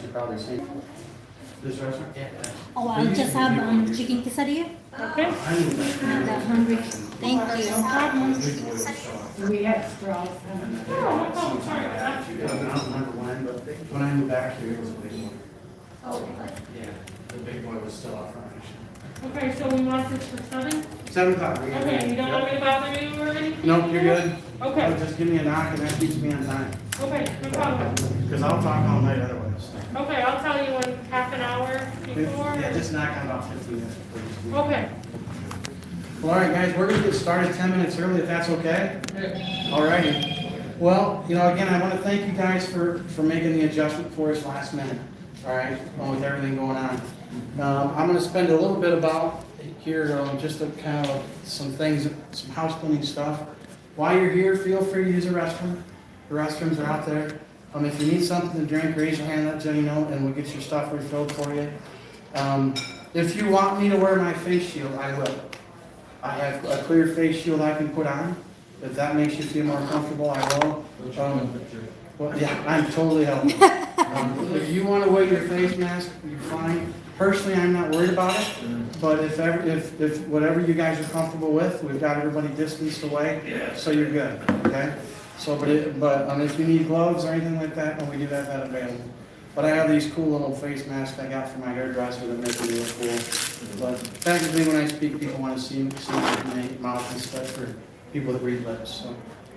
restaurants you've probably seen. This restaurant? Yeah. Oh, I'll just have chicken quesadilla Okay. and hungry. Thank you. No problem. We had straws. I don't remember when, but when I moved back here, it was a big one. Oh, Yeah, the big boy was still out front. Okay, so we want this for 7? 7 o'clock. Okay, you don't want me to bother you or anything? Nope, you're good. Okay, Just give me a knock and that keeps me on time. okay, no problem. Because I'll talk all night otherwise. Okay, I'll tell you in half an hour before. Yeah, just knock on about 15 minutes, please. Okay. Well, all right, guys, we're gonna get started 10 minutes early if that's okay. All righty. Well, again, I want to thank you guys for making the adjustment for us last minute. All right, with everything going on. I'm going to spend a little bit about here, just to kind of some things, some house cleaning stuff. While you're here, feel free to use the restroom. The restrooms are out there. If you need something to drink, raise your hand, let Jenny know, and we'll get your stuff refilled for you. If you want me to wear my face shield, I will. I have a clear face shield I can put on. If that makes you feel more comfortable, I will. Well, yeah, I'm totally helping. If you want to wear your face mask, you're fine. Personally, I'm not worried about it, but if whatever you guys are comfortable with, we've got everybody distanced away, so you're good, okay? So, but if you need gloves or anything like that, we do have that available. But I have these cool little face masks I got from my hairdresser that make me look cool. But technically, when I speak, people want to see my mouth and stuff for people that read lips. So,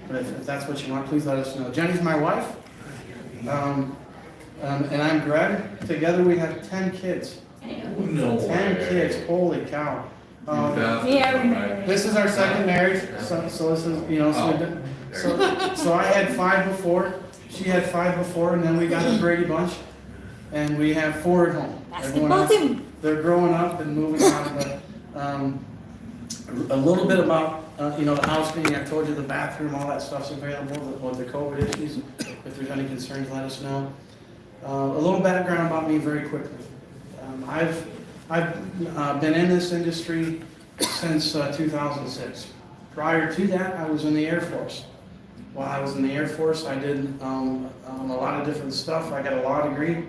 but if that's what you want, please let us know. Jenny's my wife, and I'm Greg. Together we have 10 kids. No 10 way. kids, holy cow. Yeah, we know. This is our second marriage, so this is, so I had 5 before, she had 5 before, and then we got the Brady Bunch, and we have 4 at home. Everyone Basketball else, team. they're growing up and moving on, but, a little bit about, the house cleaning. I told you the bathroom, all that stuff's available with the COVID issues. If there's any concerns, let us know. A little background about me very quickly. I've been in this industry since 2006. Prior to that, I was in the Air Force. While I was in the Air Force, I did a lot of different stuff. I got a law degree.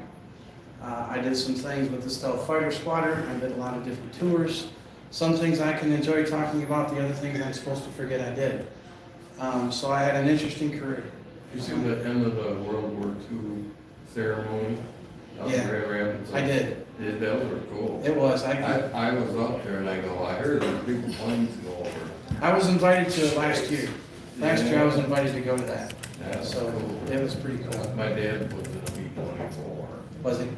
I did some things with the Stealth Fighter Squadron. I did a lot of different tours. Some things I can enjoy talking about, the other things I'm supposed to forget I did. So I had an interesting career. You see the end of the World War II ceremony? Up in Yeah, Grand Rapids? I did. That was cool. It was. I was up there and I go, I heard the big planes go over. I was invited to it last year. Last year I was invited to go to that. That was So cool. it was pretty cool. My dad was in a B-24. Was it?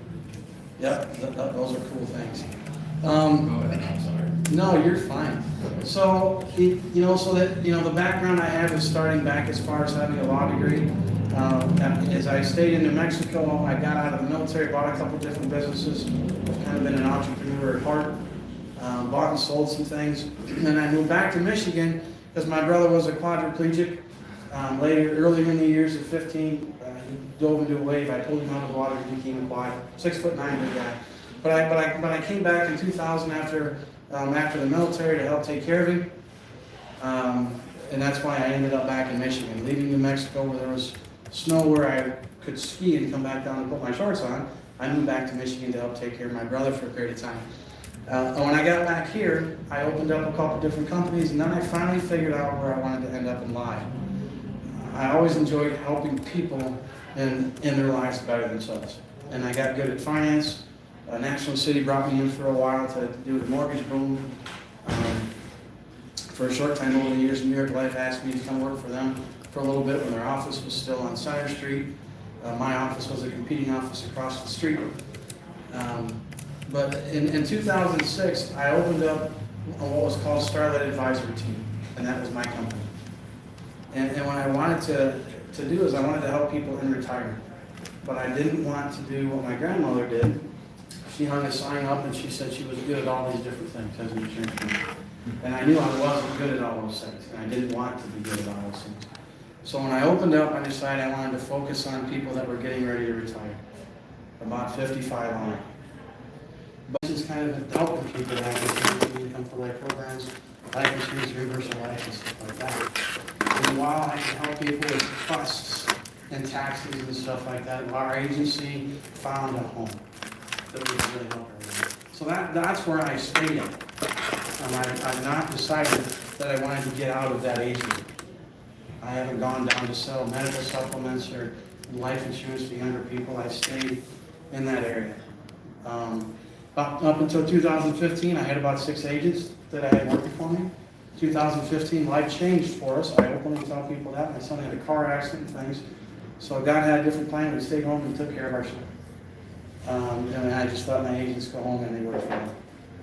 Yep, those are cool things. Go ahead, I'm sorry. No, you're fine. So, the background I have is starting back as far as having a law degree. As I stayed in New Mexico, I got out of the military, bought a couple different businesses. I've kind of been an entrepreneur at heart. Bought and sold some things. And then I moved back to Michigan because my brother was a quadriplegic. Earlier in the years at 15, he dove into a wave. I pulled him out of the water. He became a quad, 6'9" big guy. But I came back in 2000 after the military to help take care of him. And that's why I ended up back in Michigan, leaving New Mexico where there was snow where I could ski and come back down and put my shorts on. I moved back to Michigan to help take care of my brother for a period of time. When I got back here, I opened up a couple different companies, and then I finally figured out where I wanted to end up in life. I always enjoyed helping people in their lives better themselves. And I got good at finance. National City brought me in for a while to do the mortgage boom. For a short time over the years, New York Life asked me to come work for them for a little bit when their office was still on Center Street. My office was a competing office across the street. But in 2006, I opened up what was called Starlight Advisory Team, and that was my company. And what I wanted to do is I wanted to help people in retirement. But I didn't want to do what my grandmother did. She hung a sign up and she said she was good at all these different things as an insurance company. And I knew I wasn't good at all those things, and I didn't want to be good at all those things. So when I opened up, I decided I wanted to focus on people that were getting ready to retire, about 55 on. But this is kind of helping people that have income for life programs, life insurance, universal life, and stuff like that. And while I can help people with trusts and taxes and stuff like that, our agency found a home that we can really help everyone. So that's where I stayed at. I've not decided that I wanted to get out of that agency. I haven't gone down to sell medical supplements or life insurance to younger people. I stayed in that area. Up until 2015, I had about 6 agents that I had working for me. 2015, life changed for us. I openly tell people that. My son had a car accident and things. So God had a different plan. We stayed home and took care of our son. And I just let my agents go home and they worked for me.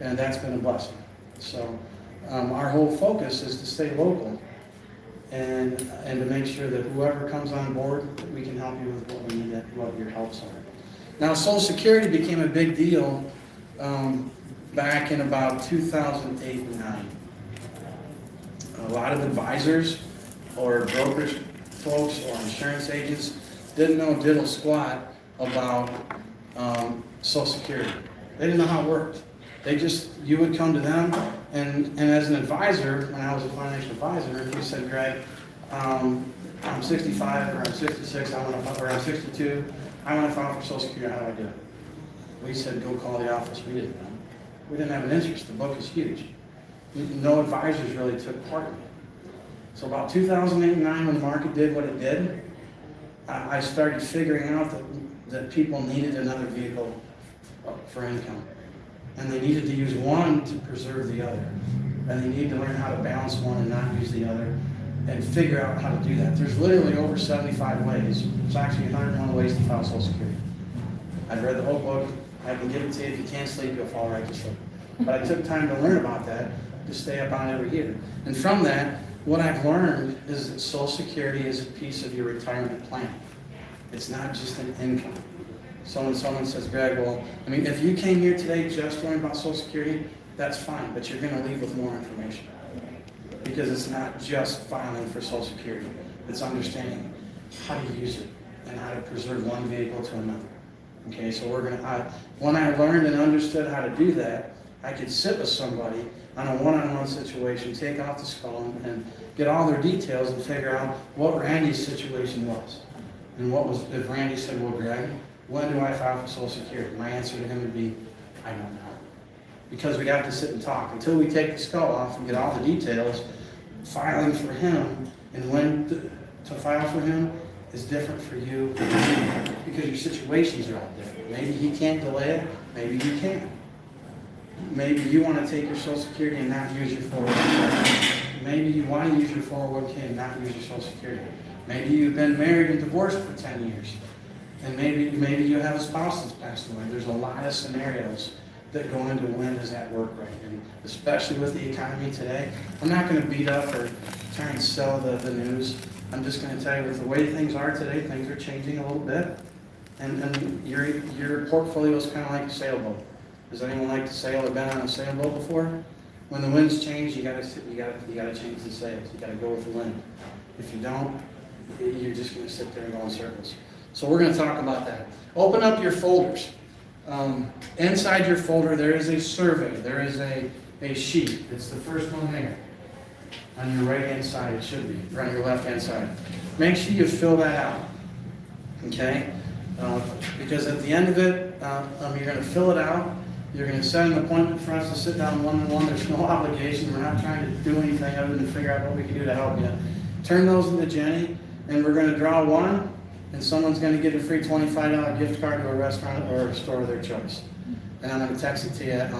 And that's been a blessing. So our whole focus is to stay local and to make sure that whoever comes on board, that we can help you with what we need, what your helps are. Now, Social Security became a big deal back in about 2008 and 9. A lot of advisors or brokerage folks or insurance agents didn't know diddle squat about Social Security. They didn't know how it worked. You would come to them, and as an advisor, when I was a financial advisor, if you said, Greg, I'm 65 or I'm 66, or I'm 62, I want to file for Social Security, how do I do it? We said, go call the office. We didn't know. We didn't have an interest. The book is huge. No advisors really took part in it. So about 2008 and 9, when the market did what it did, I started figuring out that people needed another vehicle for income. And they needed to use one to preserve the other. And they needed to learn how to balance one and not use the other and figure out how to do that. There's literally over 75 ways. There's actually 101 ways to file Social Security. I've read the whole book. I can give it to you. If you can't sleep, you'll fall right to sleep. But I took time to learn about that to stay up on it every year. And from that, what I've learned is that Social Security is a piece of your retirement plan. It's not just an income. So when someone says, Greg, well, if you came here today just learning about Social Security, that's fine, but you're going to leave with more information. Because it's not just filing for Social Security. It's understanding how to use it and how to preserve one vehicle to another. Okay, so when I learned and understood how to do that, I could sit with somebody on a one-on-one situation, take off the skull and get all their details and figure out what Randy's situation was. And if Randy said, well, Greg, when do I file for Social Security? My answer to him would be, I don't know. Because we'd have to sit and talk. Until we take the skull off and get all the details, filing for him and when to file for him is different for you because your situations are all different. Maybe he can't delay it, maybe you can. Maybe you want to take your Social Security and not use your 401k. Maybe you want to use your 401k and not use your Social Security. Maybe you've been married and divorced for 10 years. And maybe you have a spouse that's passed away. There's a lot of scenarios that go into when does that work right. And especially with the economy today, I'm not going to beat up or try and sell the news. I'm just going to tell you with the way things are today, things are changing a little bit. And your portfolio is kind of like a sailboat. Does anyone like to sail or been on a sailboat before? When the winds change, you got to change the sails. You got to go with the wind. If you don't, you're just going to sit there and go in circles. So we're going to talk about that. Open up your folders. Inside your folder, there is a survey. There is a sheet. It's the first one there. On your right-hand side, it should be. Or on your left-hand side. Make sure you fill that out. Okay? Because at the end of it, you're going to fill it out. You're going to set an appointment for us to sit down one-on-one. There's no obligation. We're not trying to do anything other than figure out what we can do to help you. Turn those into Jenny, and we're going to draw one, and someone's going to get a free $25 gift card to a restaurant or a store of their choice. And I'm going to text it to you at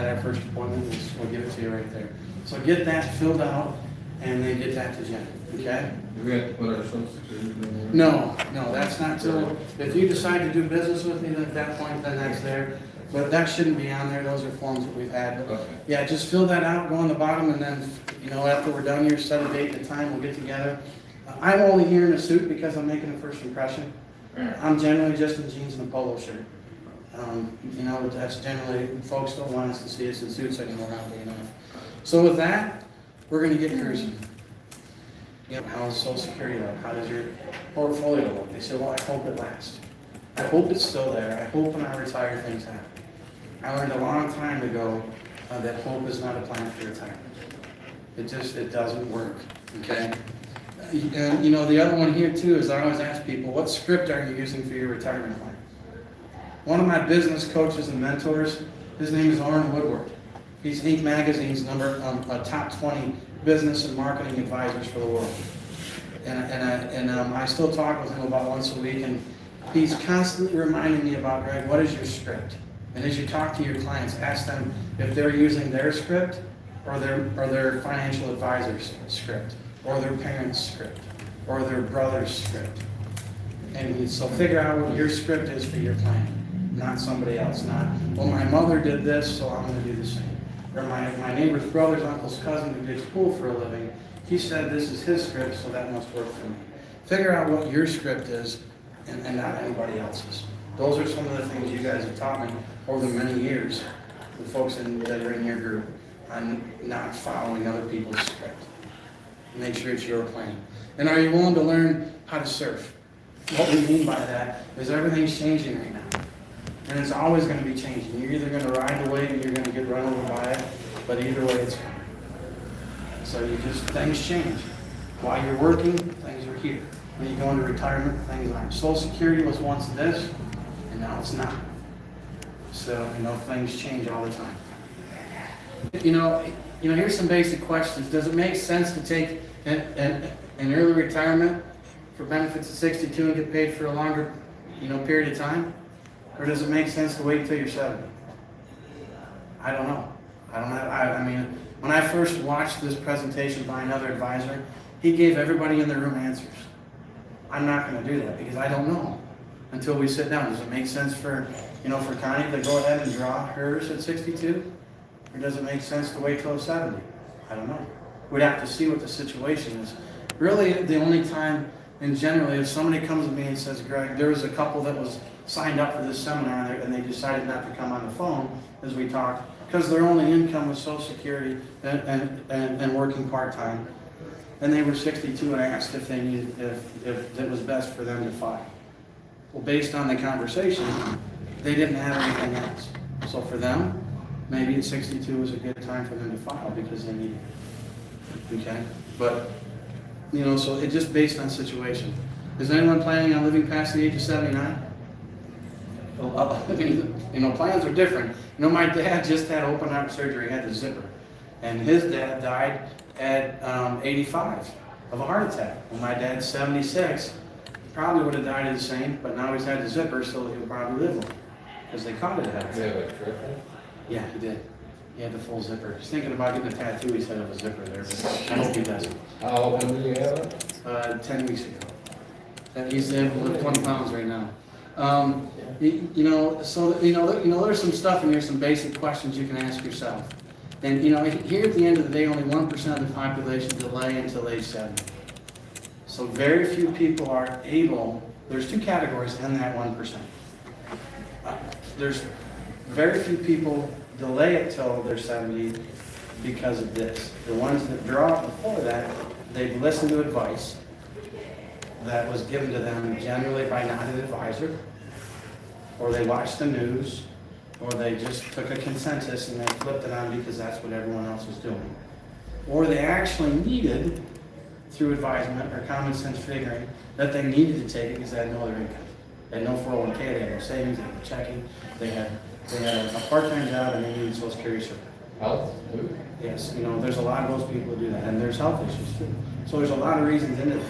our first appointment. We'll give it to you right there. So get that filled out, and then get that to Jenny. Okay? Do we have to put our Social Security in there? No, that's not till, if you decide to do business with me, then at that point, then that's there. But that shouldn't be on there, those are forms that we've had. But Okay. yeah, just fill that out, go on the bottom, and then, after we're done here, set a date and a time, we'll get together. I'm only here in a suit because I'm making a first impression. I'm generally just in jeans and a polo shirt. That's generally, folks don't want us to see us in suits anymore, oddly enough. So with that, we're gonna get cruising. How's Social Security look? How does your portfolio look? They say, well, I hope it lasts. I hope it's still there. I hope when I retire, things happen. I learned a long time ago that hope is not a plan for retirement. It doesn't work, okay? And you know, the other one here too is I always ask people, what script are you using for your retirement plan? One of my business coaches and mentors, his name is Orrin Woodward. He's Inc. Magazine's top 20 business and marketing advisors for the world. And I still talk with him about once a week, and he's constantly reminding me about, Greg, what is your script? And as you talk to your clients, ask them if they're using their script or their financial advisor's script, or their parents' script, or their brother's script. And so figure out what your script is for your plan, not somebody else. Not, well, my mother did this, so I'm going to do the same. Or my neighbor's brother's uncle's cousin who did school for a living, he said this is his script, so that must work for me. Figure out what your script is and not anybody else's. Those are some of the things you guys have taught me over the many years, the folks that are in your group, on not following other people's script. Make sure it's your plan. And are you willing to learn how to surf? What we mean by that is everything's changing right now. And it's always going to be changing. You're either going to ride the wave or you're going to get run over by it, but either way it's coming. So things change. While you're working, things are here. When you go into retirement, things aren't. Social Security was once this, and now it's not. So, things change all the time. Here's some basic questions. Does it make sense to take an early retirement for benefits at 62 and get paid for a longer, period of time? Or does it make sense to wait until you're 70? I don't know. When I first watched this presentation by another advisor, he gave everybody in the room answers. I'm not going to do that because I don't know until we sit down. Does it make sense for Connie to go ahead and draw hers at 62? Or does it make sense to wait till 70? I don't know. We'd have to see what the situation is. Really, the only time, and generally, if somebody comes to me and says, Greg, there was a couple that was signed up for this seminar and they decided not to come on the phone as we talked, because their only income was Social Security and working part-time. And they were 62 and asked if they needed, if it was best for them to file. Well, based on the conversation, they didn't have anything else. So for them, maybe at 62 was a good time for them to file because they needed it. Okay? But, so it's just based on situation. Is anyone planning on living past the age of 79? Plans are different. My dad just had open heart surgery, had the zipper. And his dad died at 85 of a heart attack. When my dad's 76, probably would have died of the same, but now he's had the zipper, so he'll probably live long. Because they caught it ahead of They time. have a triple? Yeah, he did. He had the full zipper. He's thinking about getting a tattoo. He said it was a zipper there, but I hope he doesn't. How often do you have it? 10 weeks ago. And he's able to lift 20 pounds right now. There's some stuff in here, some basic questions you can ask yourself. And, here at the end of the day, only 1% of the population delay until age 70. So very few people are able, there's two categories in that 1%. There's very few people delay it till they're 70 because of this. The ones that draw before that, they've listened to advice that was given to them generally by not an advisor, or they watched the news, or they just took a consensus and they flipped it on because that's what everyone else was doing. Or they actually needed, through advisement or common sense figuring, that they needed to take it because they had no other income. They had no 401k, they had no savings, they had no checking, they had a part-time job and they needed Social Security service. Health, too? Yes, there's a lot of those people who do that, and there's health issues too. So there's a lot of reasons in it.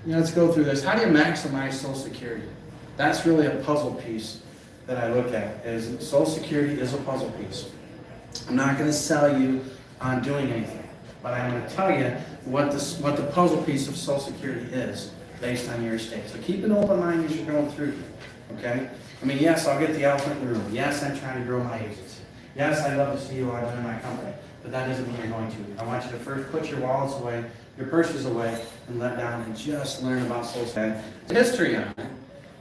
Let's go through this. How do you maximize Social Security? That's really a puzzle piece that I look at. Social Security is a puzzle piece. I'm not going to sell you on doing anything, but I'm going to tell you what the puzzle piece of Social Security is based on your estate. So keep an open mind as you're going through here, okay? Yes, I'll get the elephant in the room. Yes, I'm trying to grow my agency. Yes, I'd love to see you on in my company, but that doesn't mean you're going to. I want you to first put your wallets away, your purses away, and let down and just learn about Social Security. History on it.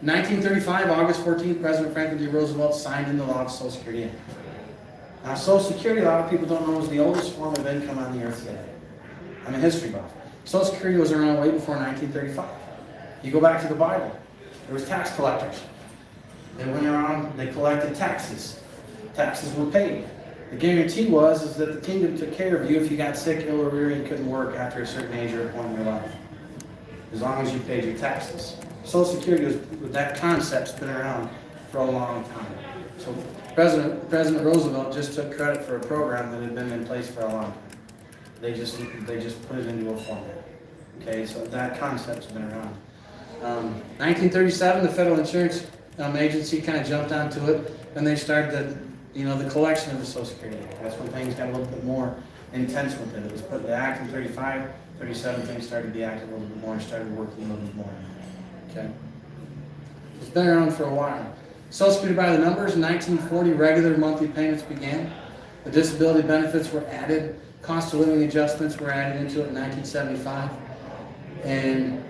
1935, August 14th, President Franklin D. Roosevelt signed into law the Social Security Act. Now, Social Security, a lot of people don't know, is the oldest form of income on the earth today. I'm a history buff. Social Security was around way before 1935. You go back to the Bible, there was tax collectors. They went around, they collected taxes. Taxes were paid. The guarantee is that the kingdom took care of you if you got sick, ill, or weary, and couldn't work after a certain age or point in your life, as long as you paid your taxes. Social Security, that concept's been around for a long time. So President Roosevelt just took credit for a program that had been in place for a long time. They just put it into a format. Okay, so that concept's been around. 1937, the Federal Insurance Agency kind of jumped onto it, and they started the collection of the Social Security Act. That's when things got a little bit more intense with it. It was put in the Act in 35, 37, things started to be acted a little bit more and started working a little bit more. Okay? It's been around for a while. Social Security by the numbers, in 1940, regular monthly payments began. The disability benefits were added. Cost of living adjustments were added into it in 1975. And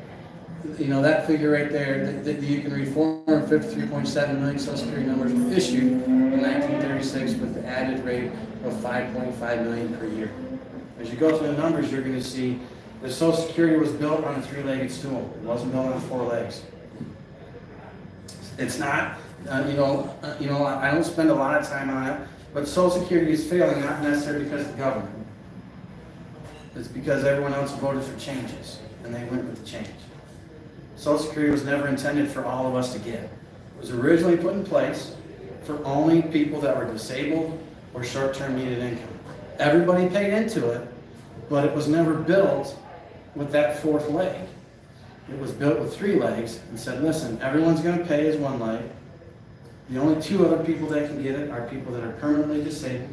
that figure right there, that you can read 453.7 million Social Security numbers were issued in 1936 with the added rate of 5.5 million per year. As you go through the numbers, you're going to see that Social Security was built on a three-legged stool. It wasn't built on four legs. It's not, I don't spend a lot of time on it, but Social Security is failing not necessarily because of the government. It's because everyone else voted for changes, and they went with the change. Social Security was never intended for all of us to get. It was originally put in place for only people that were disabled or short-term needed income. Everybody paid into it, but it was never built with that fourth leg. It was built with three legs and said, listen, everyone's going to pay as one leg. The only two other people that can get it are people that are permanently disabled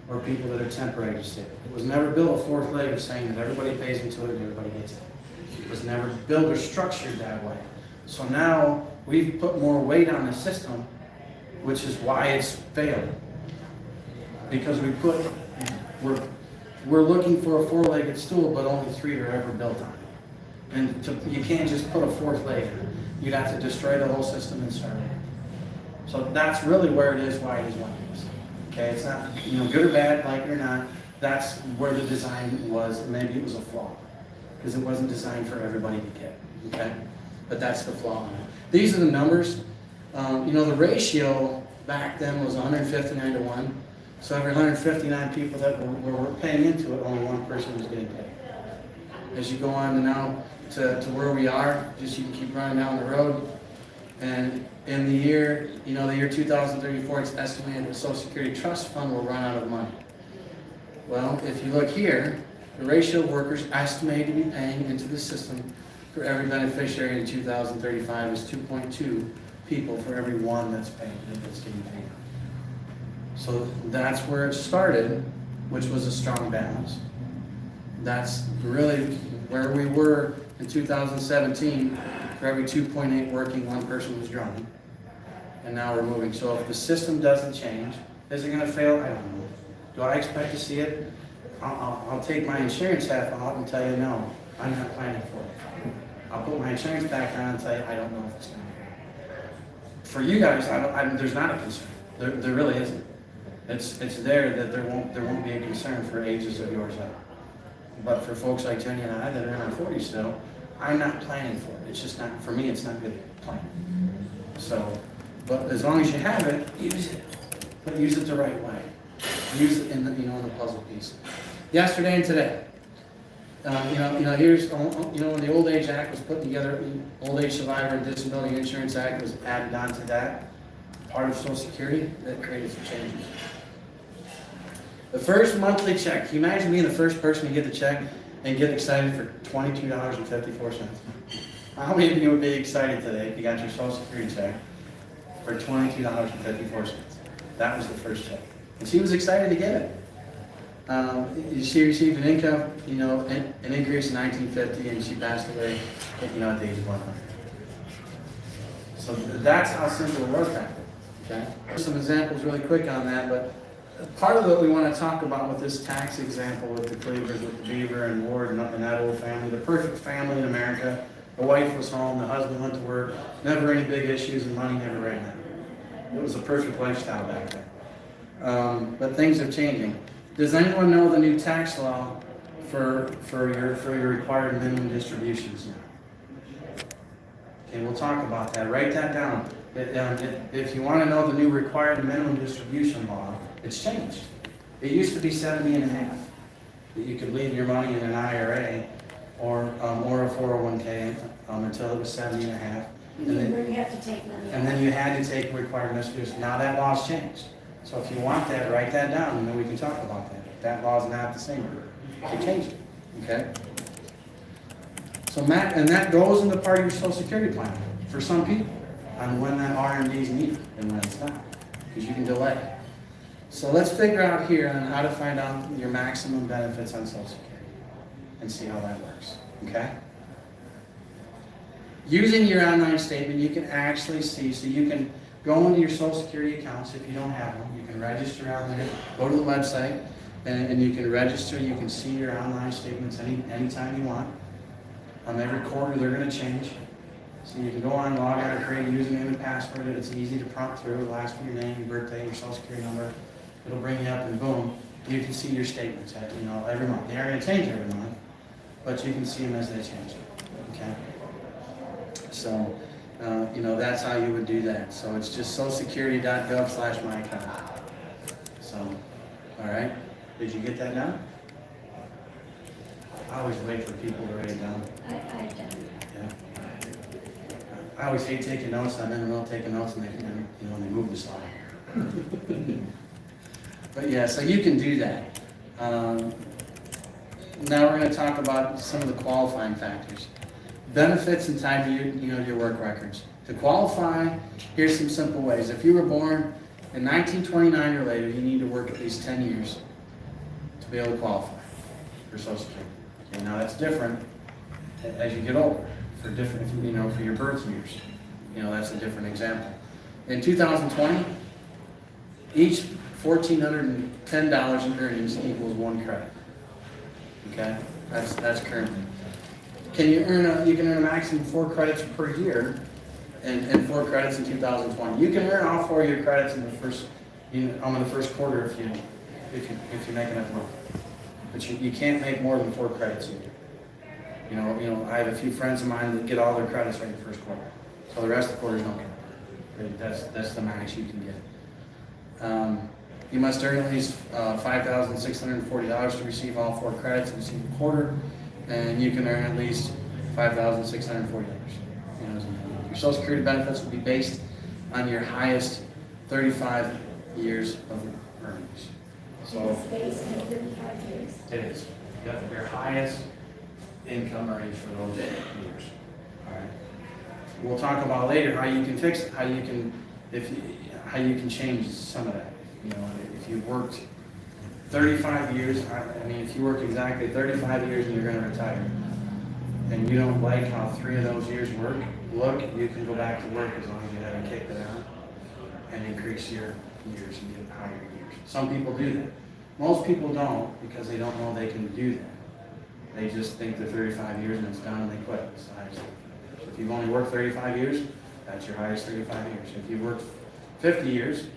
or people that are temporarily disabled. It was never built a fourth leg of saying that everybody pays into it and everybody gets it. It was never built or structured that way. So now we've put more weight on the system, which is why it's failed. Because we're looking for a four-legged stool, but only three are ever built on it. And you can't just put a fourth leg in. You'd have to destroy the whole system and start over. So that's really where it is, why it is what it is. Okay, it's not good or bad, like it or not. That's where the design was. Maybe it was a flaw because it wasn't designed for everybody to get. Okay, but that's the flaw in it. These are the numbers. The ratio back then was 159 to 1. So every 159 people that were paying into it, only one person was getting paid. As you go on now to where we are, just you can keep running down the road. And in the year 2034, it's estimated the Social Security Trust Fund will run out of money. Well, if you look here, the ratio of workers estimated to be paying into the system for every beneficiary in 2035 is 2.2 people for every one that's getting paid. So that's where it started, which was a strong balance. That's really where we were in 2017. For every 2.8 working, one person was drawing. And now we're moving. So if the system doesn't change, is it going to fail? I don't know. Do I expect to see it? I'll take my insurance hat off and tell you no, I'm not planning for it. I'll put my insurance back on and tell you I don't know if it's going to happen. For you guys, there's not a concern. There really isn't. It's there that there won't be a concern for ages of yours up. But for folks like Jenny and I that are in our 40s still, I'm not planning for it. It's just not, for me, it's not good planning. So, but as long as you have it, use it. But use it the right way. Use it in the the puzzle piece. Yesterday and today. Here's when the Old Age Act was put together, the Old Age Survivor and Disability Insurance Act was added on to that. Part of Social Security that created some changes. The first monthly check. Can you imagine being the first person to get the check and get excited for $22.54? How many of you would be excited today if you got your Social Security check for $22.54? That was the first check. And she was excited to get it. She received an income, an increase in 1950, and she passed away, at the age of 100. So that's how simple it was back then. Okay. Some examples really quick on that, but part of what we want to talk about with this tax example with the Cleavers, with the Beaver and Ward and that old family, the perfect family in America. The wife was home, the husband went to work, never any big issues, and money never ran out. It was a perfect lifestyle back then. But things are changing. Does anyone know the new tax law for your required minimum distributions now? Okay, we'll talk about that. Write that down. If you want to know the new required minimum distribution law, it's changed. It used to be 70 and a half, that you could leave your money in an IRA or a 401k until it was 70 and a half. You didn't have to take money. And then you had to take required distributions. Now that law's changed. So if you want that, write that down, and then we can talk about that. That law's not the same. They changed it, okay? So Matt, and that goes into part of your social security plan for some people on when that RMD is needed and when it's not, because you can delay. So let's figure out here on how to find out your maximum benefits on social security and see how that works, okay? Using your online statement, you can actually see, so you can go into your social security accounts if you don't have them. You can register on there, go to the website, and you can register. You can see your online statements anytime you want. Every quarter, they're going to change. So you can go on, log on, create a username and password. It's easy to prompt through. It'll ask for your name, your birthday, your social security number. It'll bring you up, and boom, you can see your statements every month. They are going to change every month, but you can see them as they change. Okay? So, that's how you would do that. So it's just socialsecurity.gov/myaccount. So, all right. Did you get that down? I always wait for people to write it down. I done. Yeah. I always hate taking notes. I'm in the middle of taking notes, and they move the slide. But yeah, so you can do that. Now we're going to talk about some of the qualifying factors. Benefits and tied to your work records. To qualify, here's some simple ways. If you were born in 1929 or later, you need to work at least 10 years to be able to qualify for Social Security. Okay, now that's different as you get older. For your birth years, that's a different example. In 2020, each $1,410 in earnings equals 1 credit. Okay, that's currently. You can earn a maximum of 4 credits per year, and 4 credits in 2020. You can earn all 4 of your credits in the first quarter if you're making enough money. But you can't make more than 4 credits a year. I have a few friends of mine that get all their credits right in the first quarter. So the rest of the quarters don't count. That's the max you can get. You must earn at least $5,640 to receive all 4 credits in a single quarter, and you can earn at least $5,640. Your Social Security benefits will be based on your highest 35 years of earnings. So It's based on 35 years. it is. You have your highest income earnings for those years. All right. We'll talk about later how you can fix it, how you can change some of that. If you worked 35 years, if you work exactly 35 years and you're going to retire, and you don't like how 3 of those years you can go back to work as long as you haven't kicked it out and increase your years and get higher years. Some people do that. Most people don't, because they don't know they can do that. They just think they're 35 years and it's done and they quit. It's the highest. So if you've only worked 35 years, that's your highest 35 years. If you worked 50 years,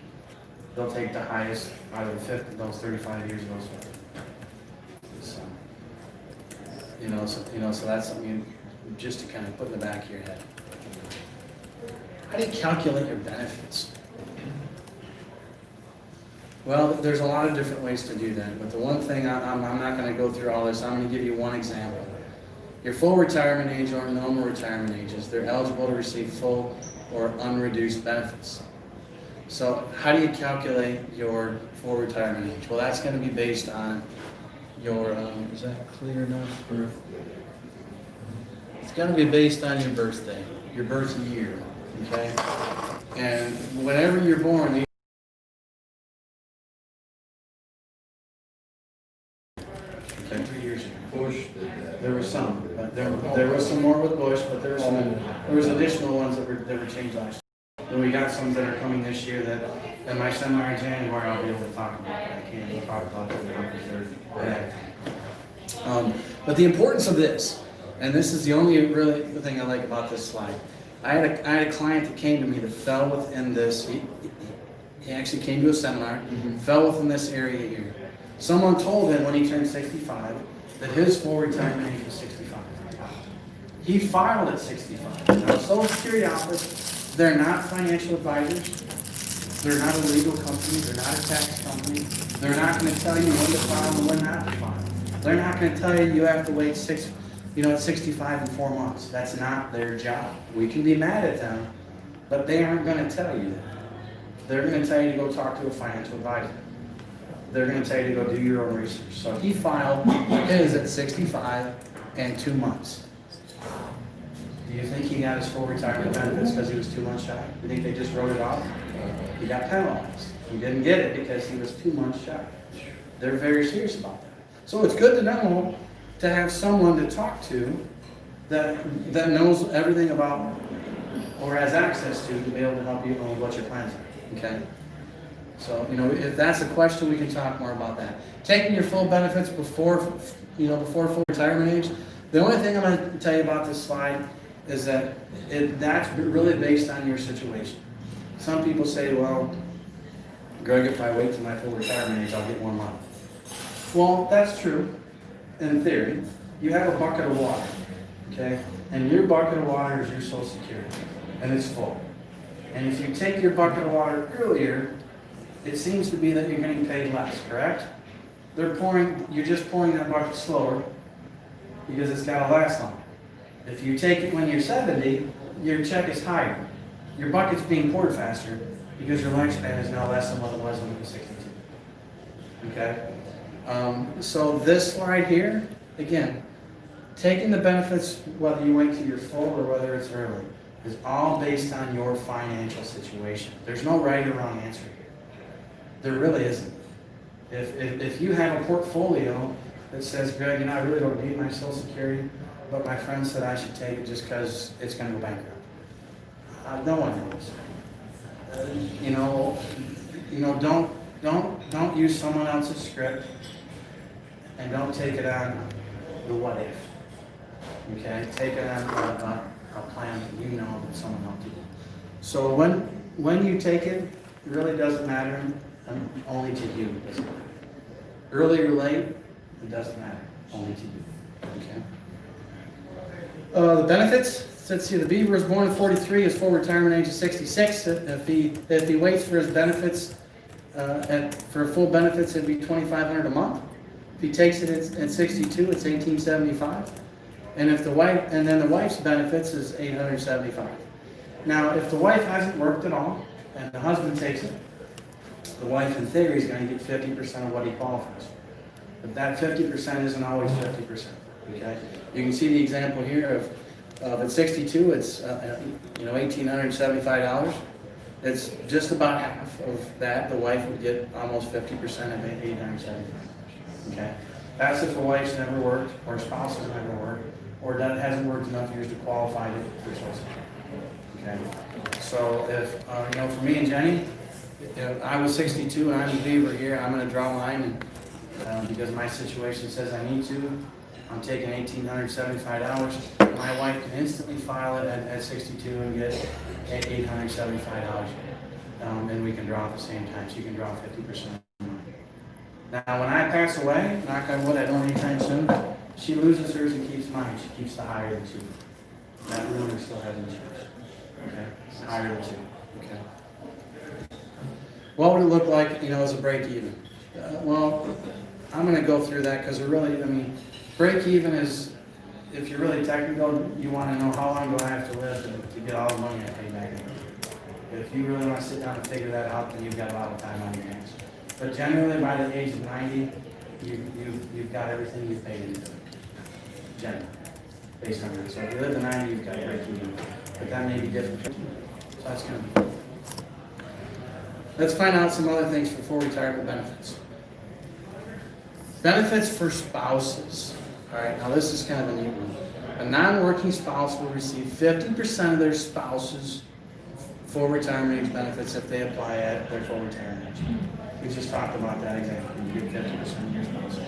they'll take the highest out of those 35 years of those 50. So that's something just to kind of put in the back of your head. How do you calculate your benefits? Well, there's a lot of different ways to do that, but the one thing, I'm not going to go through all this, I'm going to give you one example. Your full retirement age or normal retirement ages, they're eligible to receive full or unreduced benefits. So how do you calculate your full retirement age? Well, that's going to be based on your, is that clear enough? It's going to be based on your birthday, your birth year, okay? And whenever you're born, okay, 3 years ago. Bush did that. There were some, but there was some more with Bush, but there was additional ones that were changed last year. And we got some that are coming this year that, in my seminar in January, I'll be able to talk about. I can't talk about them because they're bad. But the importance of this, and this is the only really thing I like about this slide. I had a client that came to me that fell within this. He actually came to a seminar, fell within this area here. Someone told him when he turned 65 that his full retirement age was 65. He filed at 65. Now, Social Security office, they're not financial advisors. They're not a legal company, they're not a tax company. They're not gonna tell you when to file and when not to file. They're not gonna tell you you have to wait 65 and 4 months. That's not their job. We can be mad at them, but they aren't gonna tell you that. They're gonna tell you to go talk to a financial advisor. They're gonna tell you to go do your own research. So he filed his at 65 and 2 months. Do you think he got his full retirement benefits because he was 2 months shy? You think they just wrote it off? He got penalized. He didn't get it because he was 2 months shy. They're very serious about that. So it's good to know to have someone to talk to that knows everything about or has access to be able to help you on what your plans are. Okay? So, if that's a question, we can talk more about that. Taking your full benefits before full retirement age. The only thing I'm going to tell you about this slide is that that's really based on your situation. Some people say, well, Greg, if I wait till my full retirement age, I'll get more money. Well, that's true, in theory. You have a bucket of water, okay? And your bucket of water is your Social Security, and it's full. And if you take your bucket of water earlier, it seems to be that you're getting paid less, correct? You're just pouring that bucket slower because it's got to last longer. If you take it when you're 70, your check is higher. Your bucket's being poured faster because your lifespan is now less than what it was when you were 62. Okay? So this slide here, again, taking the benefits, whether you wait till you're full or whether it's early, is all based on your financial situation. There's no right or wrong answer here. There really isn't. If you have a portfolio that says, Greg, I really don't need my Social Security, but my friend said I should take it just because it's going to go bankrupt. No one knows. Don't use someone else's script, and don't take it on the what if. Okay, take it on a plan that you know that someone helped you do. So when you take it, it really doesn't matter, only to you. It doesn't matter. Early or late, it doesn't matter, only to you. Okay. The benefits. Let's see. The Beaver was born in 43. His full retirement age is 66. If he waits for his benefits, for full benefits, it'd be $2,500 a month. If he takes it at 62, it's $1,875. And if the wife's benefits is $875. Now, if the wife hasn't worked at all and the husband takes it, the wife in theory is going to get 50% of what he qualifies for. But that 50% isn't always 50%. Okay? You can see the example here of at 62, it's $1,875. It's just about half of that. The wife would get almost 50% of $875. Okay, that's if the wife's never worked, or spouse has never worked, or that hasn't worked enough years to qualify for Social Security. Okay, so if for me and Jenny, if I was 62 and I'm a Beaver here, I'm going to draw a line, and because my situation says I need to. I'm taking $1,875. My wife can instantly file it at 62 and get $875. And we can draw at the same time. She can draw 50%. Now, when I pass away, knock on wood, I don't anytime soon, she loses hers and keeps mine. She keeps the higher of the two. That ruler still has insurance. Okay? It's higher of the two. Okay? What would it look like, as a break even? Well, I'm going to go through that because break even is, if you're really technical, you want to know how long do I have to live to get all the money I pay back. If you really want to sit down and figure that out, then you've got a lot of time on your hands. But generally, by the age of 90, you've got everything you've paid into it. Generally, based on that. So if you live to 90, you've got to break even. But that may be different. So that's going to be cool. Let's find out some other things for full retirement benefits. Benefits for spouses. All right, now this is kind of a neat one. A non-working spouse will receive 50% of their spouse's full retirement age benefits if they apply at their full retirement age. We just talked about that example. You get 50% of your spouse.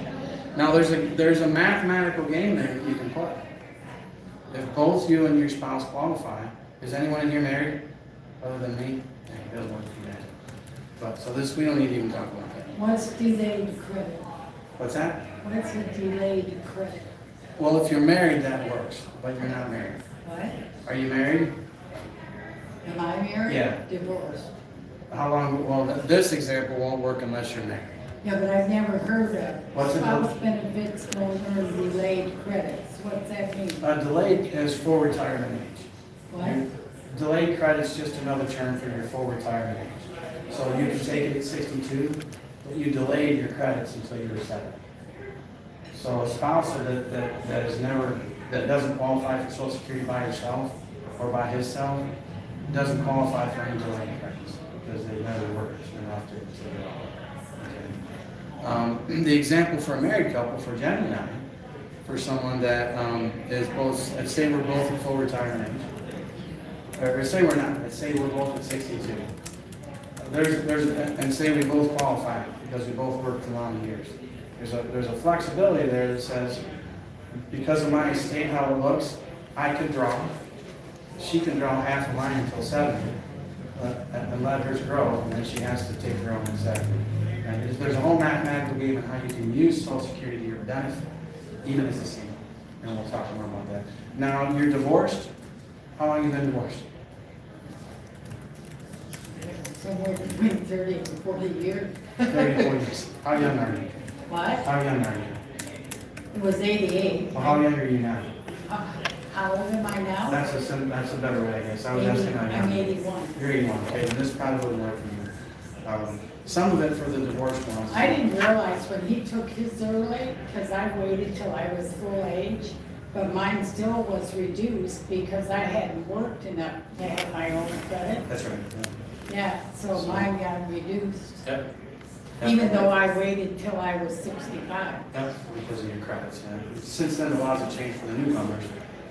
Now there's a mathematical game there that you can play. If both you and your spouse qualify, is anyone in here married other than me? Yeah, it doesn't work for that. But so this we don't need to even talk about that. What's delayed credit? What's that? What's a delayed credit? Well, if you're married, that works, but you're not married. What? Are you married? Am I married? Yeah. Divorced. How long, well, this example won't work unless you're married. Yeah, but I've never heard What's of it spouse called? benefits don't earn delayed credits. What's that mean? Delayed is full retirement age. What? Delayed credit's just another term for your full retirement age. So you can take it at 62, but you delayed your credits until you were 70. So a spouse that is never, that doesn't qualify for Social Security by herself or by himself, doesn't qualify for any delayed credits because they never worked enough to get all. The example for a married couple, for Jen and I, for someone that is both, let's say we're both at full retirement age, or say we're not, let's say we're both at 62. And say we both qualify because we both worked a lot of years. There's a flexibility there that says, because of my estate, how it looks, I could draw. She can draw half of mine until 70, and let hers grow, and then she has to take her own executive. And there's a whole mathematical game on how you can use Social Security to your benefit, even as a single. And we'll talk more about that. Now, you're divorced. How long have you been divorced? Somewhere between 30 and 40 years. 30, 40 years. How young are you? What? How young are you? It was 88. Well, how young are you now? How old am I now? That's a better way, I guess. I was asking how young. I'm 81. You're 81, okay, and this probably wouldn't work for you. Some of it for the divorced ones. I didn't realize when he took his early, because I waited till I was full age, but mine still was reduced because I hadn't worked enough to have my own credit. That's right. Yeah, so mine got reduced, Yep. even though I waited till I was 65. Yep, because of your credits, yeah. Since then, the laws have changed for the newcomers,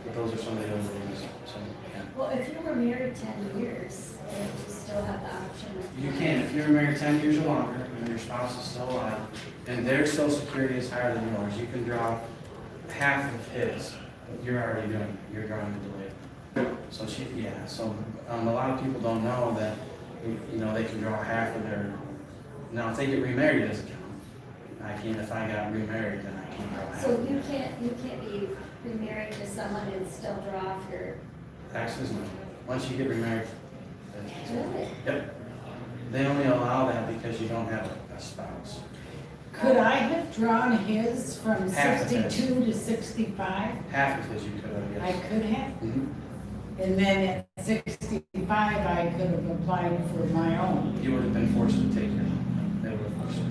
but those are some of the old rules, so, yeah. Well, if you were married 10 years, then you still have the option of. You can, if you're married 10 years or longer, and your spouse is still alive, and their social security is higher than yours, you can draw half of his, but you're already doing, you're drawing the delay. So a lot of people don't know that, you know, they can draw half of their, now if they get remarried, it doesn't count. If I got remarried, then I can't draw half. So you can't be remarried to someone and still draw off your. Taxes, no. Once you get remarried. that's- Really? Yep. They only allow that because you don't have a spouse. Could I have drawn his from Half of his. 62 to 65? Half of his you could have, I yes. could have. Mhm. And then at 65, I could have applied for my own. You would have been forced to take your, they would have forced you.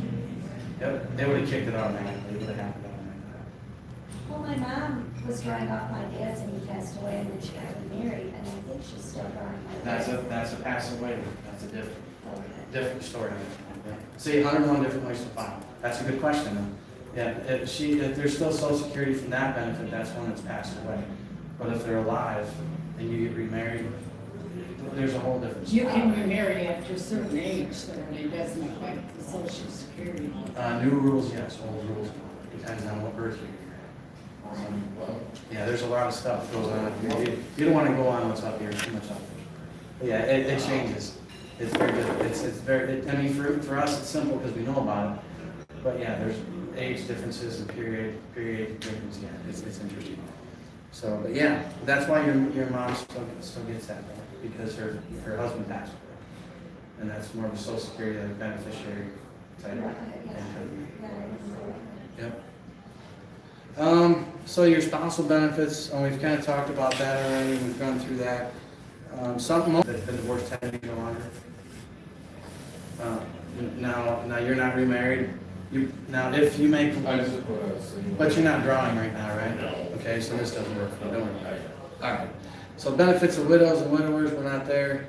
Yep, they would have kicked it automatically, it would have happened automatically. Well, my mom was drawing off my dad's and he passed away and then she got remarried and I think she's still drawing my dad's. That's a pass away, that's a Okay. different story. See, 101 different ways to file. That's a good question, though. Yeah, if there's still Social Security from that benefit, that's when it's passed away. But if they're alive and you get remarried, there's a whole different You story. can remarry after a certain age, so it doesn't affect the Social Security. New rules, yes, old rules, depends on what birth year you're at. Yeah, there's a lot of stuff that goes on. You don't want to go on what's up here, too much up here. But yeah, it changes. It's very good. It's very, I mean, for us, it's simple because we know about it. But yeah, there's age differences and period differences. Yeah, it's interesting. So, but yeah, that's why your mom still gets that, though, because her husband passed away. And that's more of a Social Security, like beneficiary type. Yeah, thing. yeah, I remember. Yep. So your spousal benefits, we've kind of talked about that already, we've gone through that. Something that's been divorced 10 years or longer. Now you're not remarried. Now if you make, I just put a single. but you're not drawing right now, right? No. Okay, so this doesn't work for you, don't worry. All right. So benefits of widows and widowers, we're not there.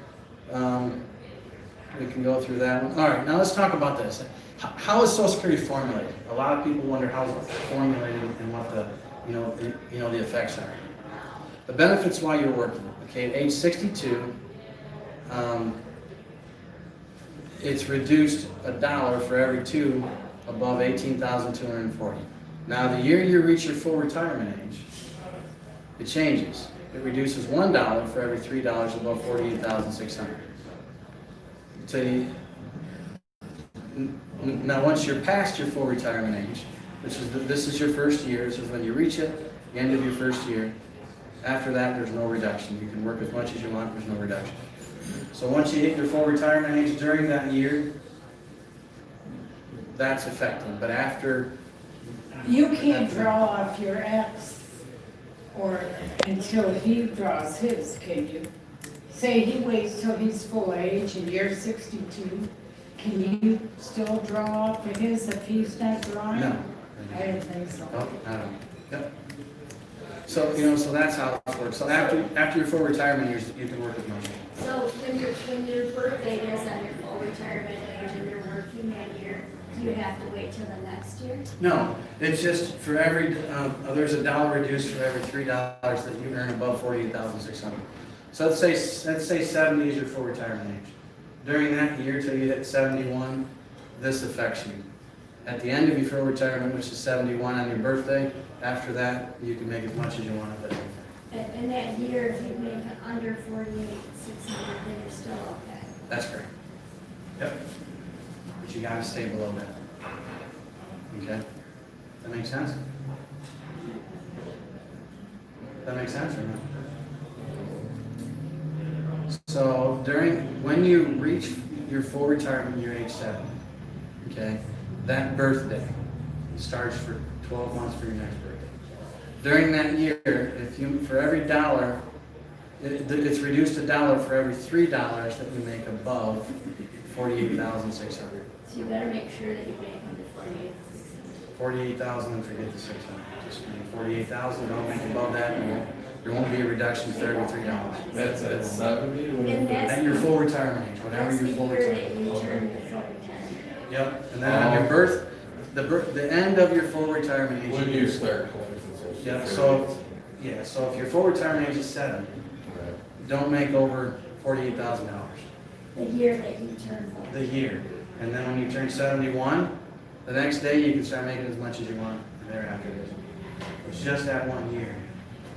We can go through that one. All right, now let's talk about this. How is Social Security formulated? A lot of people wonder how it's formulated and what the, the effects are. The benefits while you're working. Okay, at age 62, it's reduced $1 for every two above 18,240. Now, the year you reach your full retirement age, it changes. It reduces $1 for every $3 above 48,600. So now, once you're past your full retirement age, this is your first year. This is when you reach it, the end of your first year. After that, there's no reduction. You can work as much as you want. There's no reduction. So once you hit your full retirement age during that year, that's effective, but after, You can't draw off your ex or until he draws his, can you? Say he waits till he's full age and you're 62, can you still draw off of his if he's not drawing? no. I didn't think so. Oh, I don't, yep. So, so that's how it works. So after your full retirement years, you can work as much. So when your birthday is on your full retirement age and you're working that year, do you have to wait till the next year? No, it's just for every, there's a dollar reduced for every $3 that you earn above 48,600. So let's say 70 is your full retirement age. During that year till you hit 71, this affects you. At the end of your full retirement, which is 71 on your birthday, after that, you can make as much as you want of it. And that year, if you make it under 48,600, then you're still okay. That's correct. Yep. But you gotta stay below that. Okay? That make sense? That make sense or not? So when you reach your full retirement, you're age 70, okay? That birthday starts for 12 months for your next birthday. During that year, for every dollar, it's reduced $1 for every $3 that you make above 48,600. So you better make sure that you make under 48,600. 48,000 and forget the 600. Just 48,000, don't make above that, and there won't be a reduction for every $3. That's at 70? And that's At your full retirement age, whatever That's your the full year that retirement. you turn your full retirement. Yep, and then on your the end of your full retirement age. When you start collecting Social Yeah, Security. so if your full retirement age is 70, Right. don't make over $48,000 The year that you turn full. the year. And then when you turn 71, the next day you can start making as much as you want thereafter. It's just that 1 year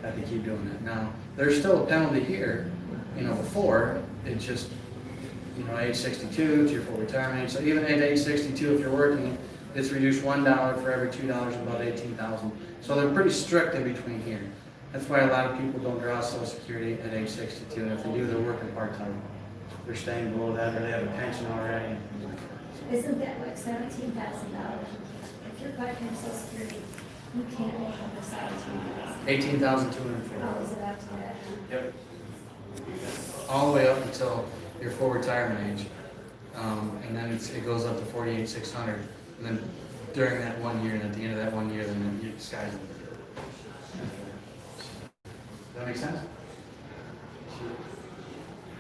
that they keep doing that. Now, there's still a penalty here, before, it's just, age 62 to your full retirement age. So even at age 62, if you're working, it's reduced $1 for every $2 above 18,000. So they're pretty strict in between here. That's why a lot of people don't draw Social Security at age 62, and if they do, they're working part-time. They're staying below that, or they have a pension already, and things like that. Isn't that like $17,000? If you're collecting Social Security, you can't make under 17,000. 18,240. How is it up to that? Yep. All the way up until your full retirement age. And then it goes up to 48,600. And then during that 1 year, and at the end of that 1 year, then the sky's the limit. Does that make sense?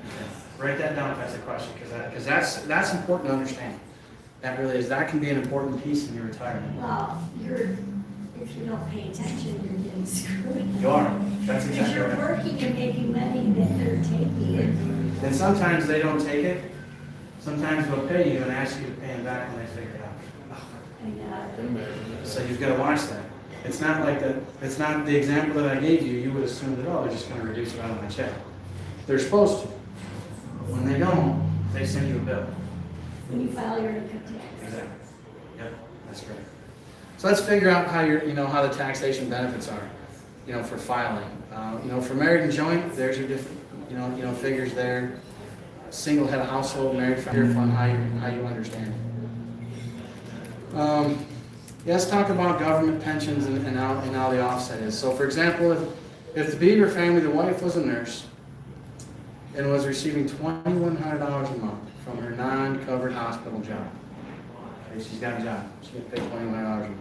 Okay. Write that down if that's a question, because that's important to understand. That really is, that can be an important piece in your retirement. Well, if you don't pay attention, you're getting screwed. You are, that's If exactly you're right. working and making money, then they're taking it. And sometimes they don't take it. Sometimes they'll pay you and ask you to pay them back when they figure it out. And, So you've got to watch that. It's not like that. It's not the example that I gave you. You would assume that, they're just going to reduce it out of my check. They're supposed to. When they don't, they send you a bill. when you file your income tax. Exactly. Yep, that's great. So let's figure out how how the taxation benefits are, for filing. For married and joint, there's your different, figures there. Single head of household, married, fund, how you understand it. Let's talk about government pensions and how the offset is. So for example, if the Beaver family, the wife was a nurse and was receiving $2,100 a month from her non-covered hospital job. Okay, she's got a job, she gets paid $2,100 a month.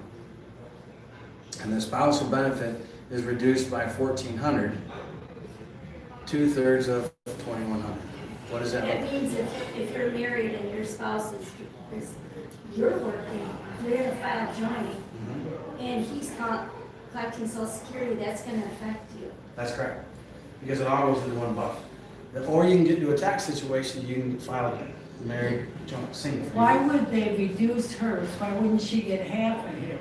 And the spousal benefit is reduced by $1,400, 2/3 of $2,100. What does that That mean? means if you're married and your spouse you're working, you're gonna file joint, and he's collecting Social Security, that's gonna affect you. That's correct. Because it all goes into one bucket. Or you can get into a tax situation, you can file a married, joint, single. Why would they reduce hers? Why wouldn't she get half of it?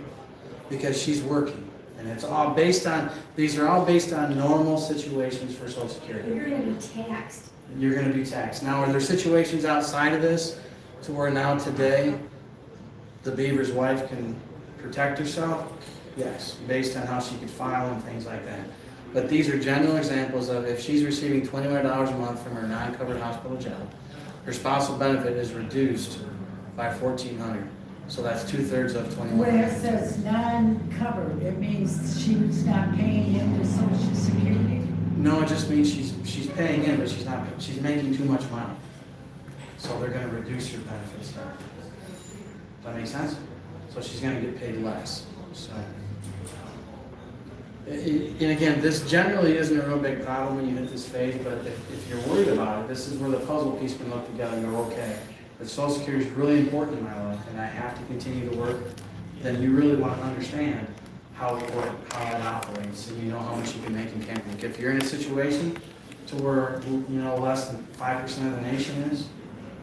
Because she's working. And it's all based on, these are all based on normal situations for Social Security. You're gonna be taxed. You're gonna be taxed. Now, are there situations outside of this to where now today, the Beaver's wife can protect herself? Yes, based on how she could file and things like that. But these are general examples of if she's receiving $21 a month from her non-covered hospital job, her spousal benefit is reduced by $1,400. So that's 2/3 of When 21. it says non-covered, it means she's not paying into Social Security. No, it just means she's paying in, but she's making too much money. So they're gonna reduce your benefits. Does that make sense? So she's gonna get paid less, so. And again, this generally isn't a real big problem when you hit this phase, but if you're worried about it, this is where the puzzle piece can look together and go, okay, if Social Security is really important in my life and I have to continue to work, then you really want to understand how it operates, and you know how much you can make and can't make. If you're in a situation to where, less than 5% of the nation is,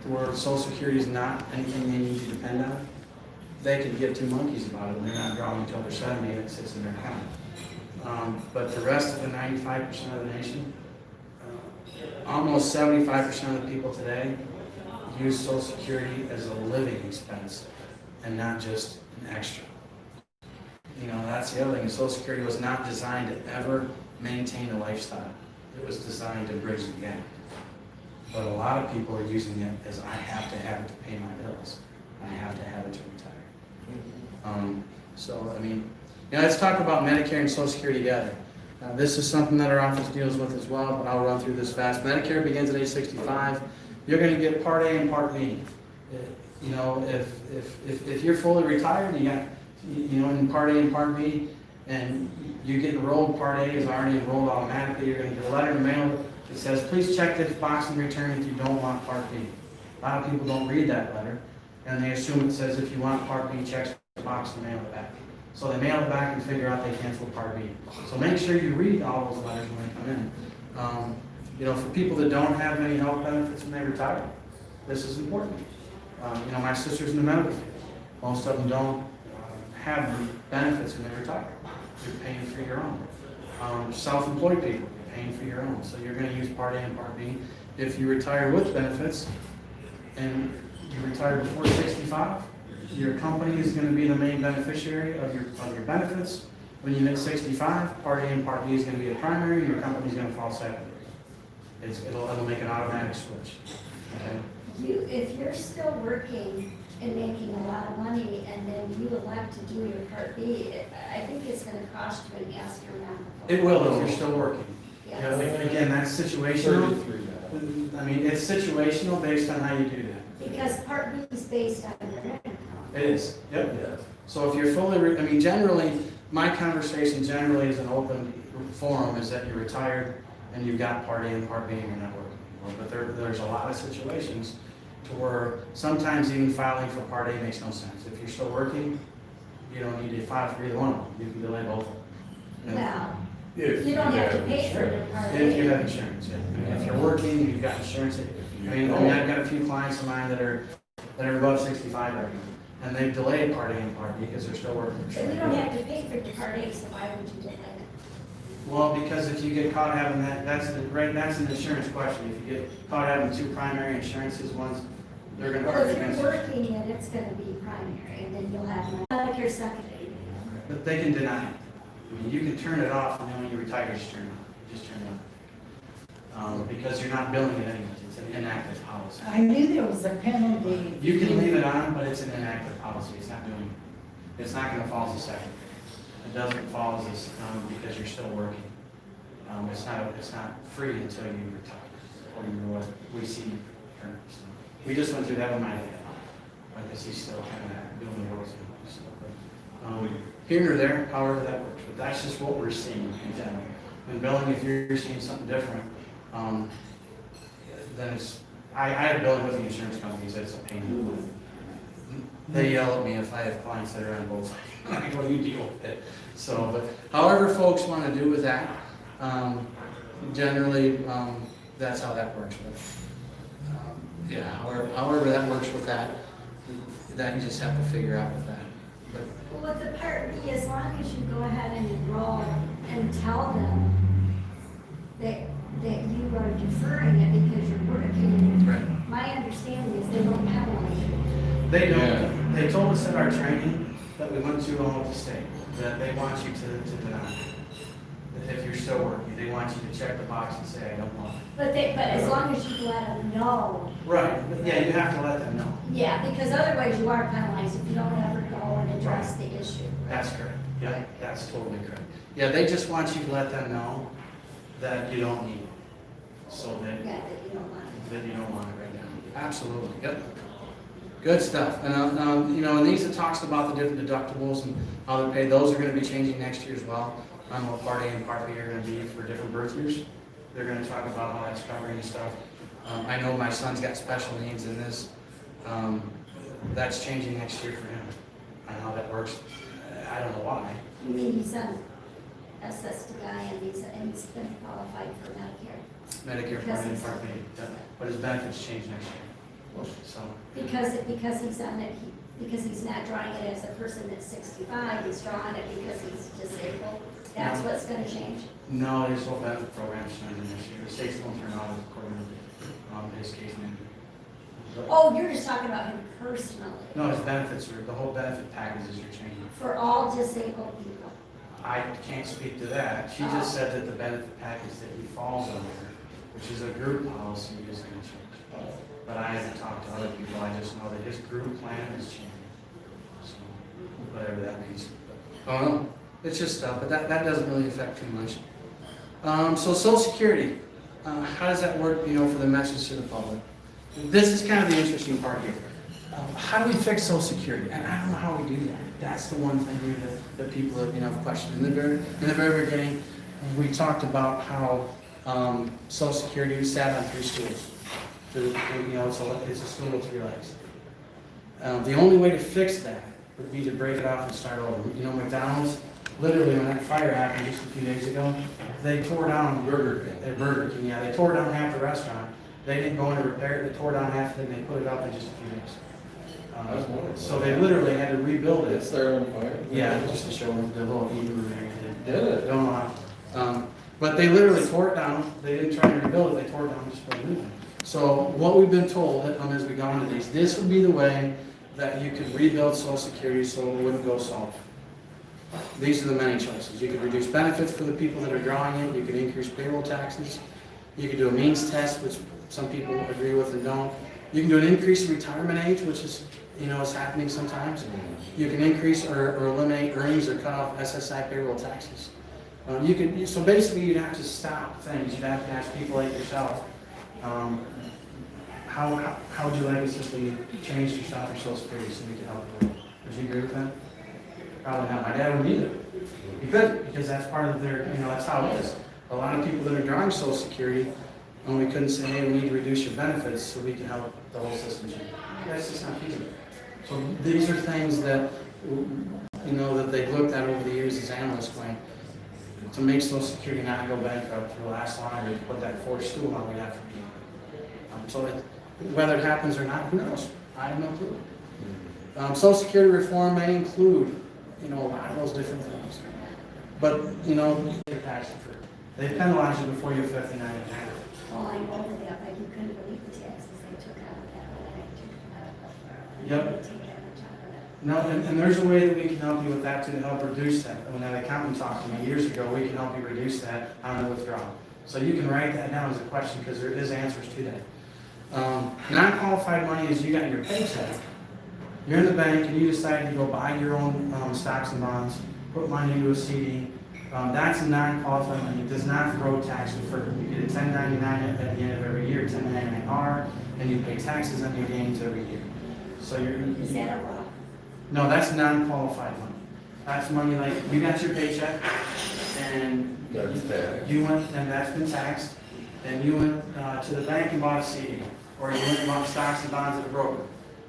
to where Social Security is not anything they need to depend on, they could get two monkeys about it, and they're not drawing until they're 70 and it sits in their account. But the rest of the 95% of the nation, almost 75% of the people today use Social Security as a living expense and not just an extra. That's the other thing. Social Security was not designed to ever maintain a lifestyle. It was designed to bridge the gap. But a lot of people are using it as I have to have it to pay my bills. I have to have it to retire. Let's talk about Medicare and Social Security together. This is something that our office deals with as well, but I'll run through this fast. Medicare begins at age 65. You're going to get Part A and Part B. If you're fully retired, and you got, in Part A and Part B, and you get enrolled, Part A is already enrolled automatically, you're going to get a letter in the mail that says, please check this box and return if you don't want Part B. A lot of people don't read that letter, and they assume it says if you want Part B, check the box and mail it back. So they mail it back and figure out they canceled Part B. So make sure you read all those letters when they come in. For people that don't have any health benefits when they retire, this is important. My sister's in the medical field. Most of them don't have the benefits when they retire. You're paying for your own. Self-employed people, you're paying for your own. So you're going to use Part A and Part B. If you retire with benefits and you retire before 65, your company is going to be the main beneficiary of your benefits. When you hit 65, Part A and Part B is going to be the primary, and your company is going to fall secondary. It'll make an automatic switch. Okay? If you're still working and making a lot of money, and then you elect to do your Part B, I think it's gonna cost you an astronomical. It will if you're still working. Yes. Again, that's situational. It's situational based on how you do that. Because Part B is based on your income. It is. Yep. So if you're fully, generally, my conversation generally is an open forum is that you're retired and you've got Part A and Part B and you're not working anymore. But there's a lot of situations to where sometimes even filing for Part A makes no sense. If you're still working, you don't need to file for either one of them. You can delay both of them. Well, you don't have to pay for the Part A. If you have insurance, yeah. If you're working, you've got insurance. I've got a few clients of mine that are above 65 right now, and they've delayed Part A and Part B because they're still working. So you don't have to pay for the Part A, so why would you delay it? Well, because if you get caught having that's an insurance question. If you get caught having two primary insurances, they're going to Well, argue if you're against it. working, then it's gonna be primary, and then you'll have Medicare secondary. But they can deny it. You can turn it off, and then when you retire, you just turn it on. Just turn it on. Because you're not billing it anyways. It's an inactive policy. I knew there was a penalty. You can leave it on, but it's an inactive policy. It's not going to fall as a second. It doesn't fall as because you're still working. It's not free until you retire, or what we see currently. So we just went through that with my dad, because he's still kind of doing the work. Here or there, however that works. But that's just what we're seeing in general. When billing, if you're seeing something different, then it's. I have billing with the insurance companies. It's a pain in the butt. They yell at me if I have clients that are on both sides. I go, you deal with it. So, but however folks want to do with that, generally, that's how that works. But, however that works with that you just have to figure out with that. But, Well, with the Part B, as long as you go ahead and enroll and tell them that you are deferring it because you're working, right. my understanding is they don't penalize. They don't. They told us at our training that we went to Oklahoma State that they want you to deny. if you're still working, they want you to check the box and say, I don't want it. But as long as you let them know, Right, yeah, you have to let them know. yeah, because otherwise you are penalized if you don't ever go and address the issue. That's correct, yeah, that's totally correct. Yeah, they just want you to let them know that you don't need it, so Yeah, that you don't want it. that you don't want it right now. Absolutely, yep. Good stuff. And, you know, and these, it talks about the different deductibles and how they're paid. Those are gonna be changing next year as well. What Part A and Part B are gonna be for different birth years. They're gonna talk about how that's covering and stuff. I know my son's got special needs in this. That's changing next year for him, and how that works. I don't know why. You mean he's an assessed guy and he's been qualified for Medicare? Medicare Part A and Part B, but his benefits change next year. So, Because he's on it, because he's not drawing it as a person that's 65, he's drawing it because he's disabled. That's what's gonna change. no, his whole benefit program's changing this year. The state's gonna turn out according to his case manager. Oh, you're just talking about him personally, No, his benefits are, the whole benefit packages are changing. for all disabled people. I can't speak to that. She just said that the benefit package that he falls under, which is a group policy, is gonna change. But I haven't talked to other people, I just know that his group plan is changing. So, whatever that means. Oh, no, it's just stuff, but that doesn't really affect too much. So Social Security, how does that work, you know, for the message to the public? This is kind of the interesting part here. How do we fix Social Security? And I don't know how we do that. That's the one thing here that people have, you know, questioned. In the very beginning, we talked about how Social Security sat on 3 stools. You know, it's a stool with 3 legs. The only way to fix that would be to break it off and start over. You know, McDonald's, literally when that fire happened just a few days ago, they tore down Burger King, yeah, they tore down half the restaurant. They didn't go in to repair it, they tore down half of it, and they put it up in just a few days. So they literally had to rebuild it. It's there on fire? Yeah, just to show them the little Hebrew there. Did it? Don't know how. But they literally tore it down. They didn't try to rebuild it. They tore it down and just put it new. So what we've been told as we go into these, this would be the way that you could rebuild Social Security so it wouldn't go soft. These are the many choices. You could reduce benefits for the people that are drawing it. You could increase payroll taxes. You could do a means test, which some people agree with and don't. You can do an increase in retirement age, which is, you know, is happening sometimes. You can increase or eliminate earnings or cut off SSI payroll taxes. So basically you'd have to stop things. You'd have to ask people like yourself, how would you like us if we changed your stop your Social Security so we could help you? Would you agree with that? Probably not. My dad wouldn't either. He couldn't, because that's part of their, you know, that's how it is. A lot of people that are drawing Social Security, and we couldn't say, hey, we need to reduce your benefits so we can help the whole system change. That's just not feasible. So these are things that, you know, that they've looked at over the years as analysts going, to make Social Security not go bankrupt, to last longer, to put that 4th stool on, we'd have to be. Whether it happens or not, who knows? I have no clue. Social Security reform may include, you know, a lot of those different things. But, you know, they're tax deferred. They penalize you before you're 59 and a half. Well, I know that, but you couldn't believe the taxes they took out of that, when they took out of Yep. They take that much out of that. No, and there's a way that we can help you with that to help reduce that. When that accountant talked to me years ago, we can help you reduce that on the withdrawal. So you can write that down as a question because there is answers to that. Non-qualified money is you got your paycheck. You're in the bank and you decide to go buy your own stocks and bonds, put money into a CD. That's a non-qualified money. It does not grow tax deferred. You get a 1099 at the end of every year, 1099-R, and you pay taxes on your gains every year. So Is that a law? no, that's non-qualified money. That's money like, you got your paycheck, and That's taxed. you went, and that's been taxed, and you went to the bank and bought a CD, or you went and bought stocks and bonds at a broker,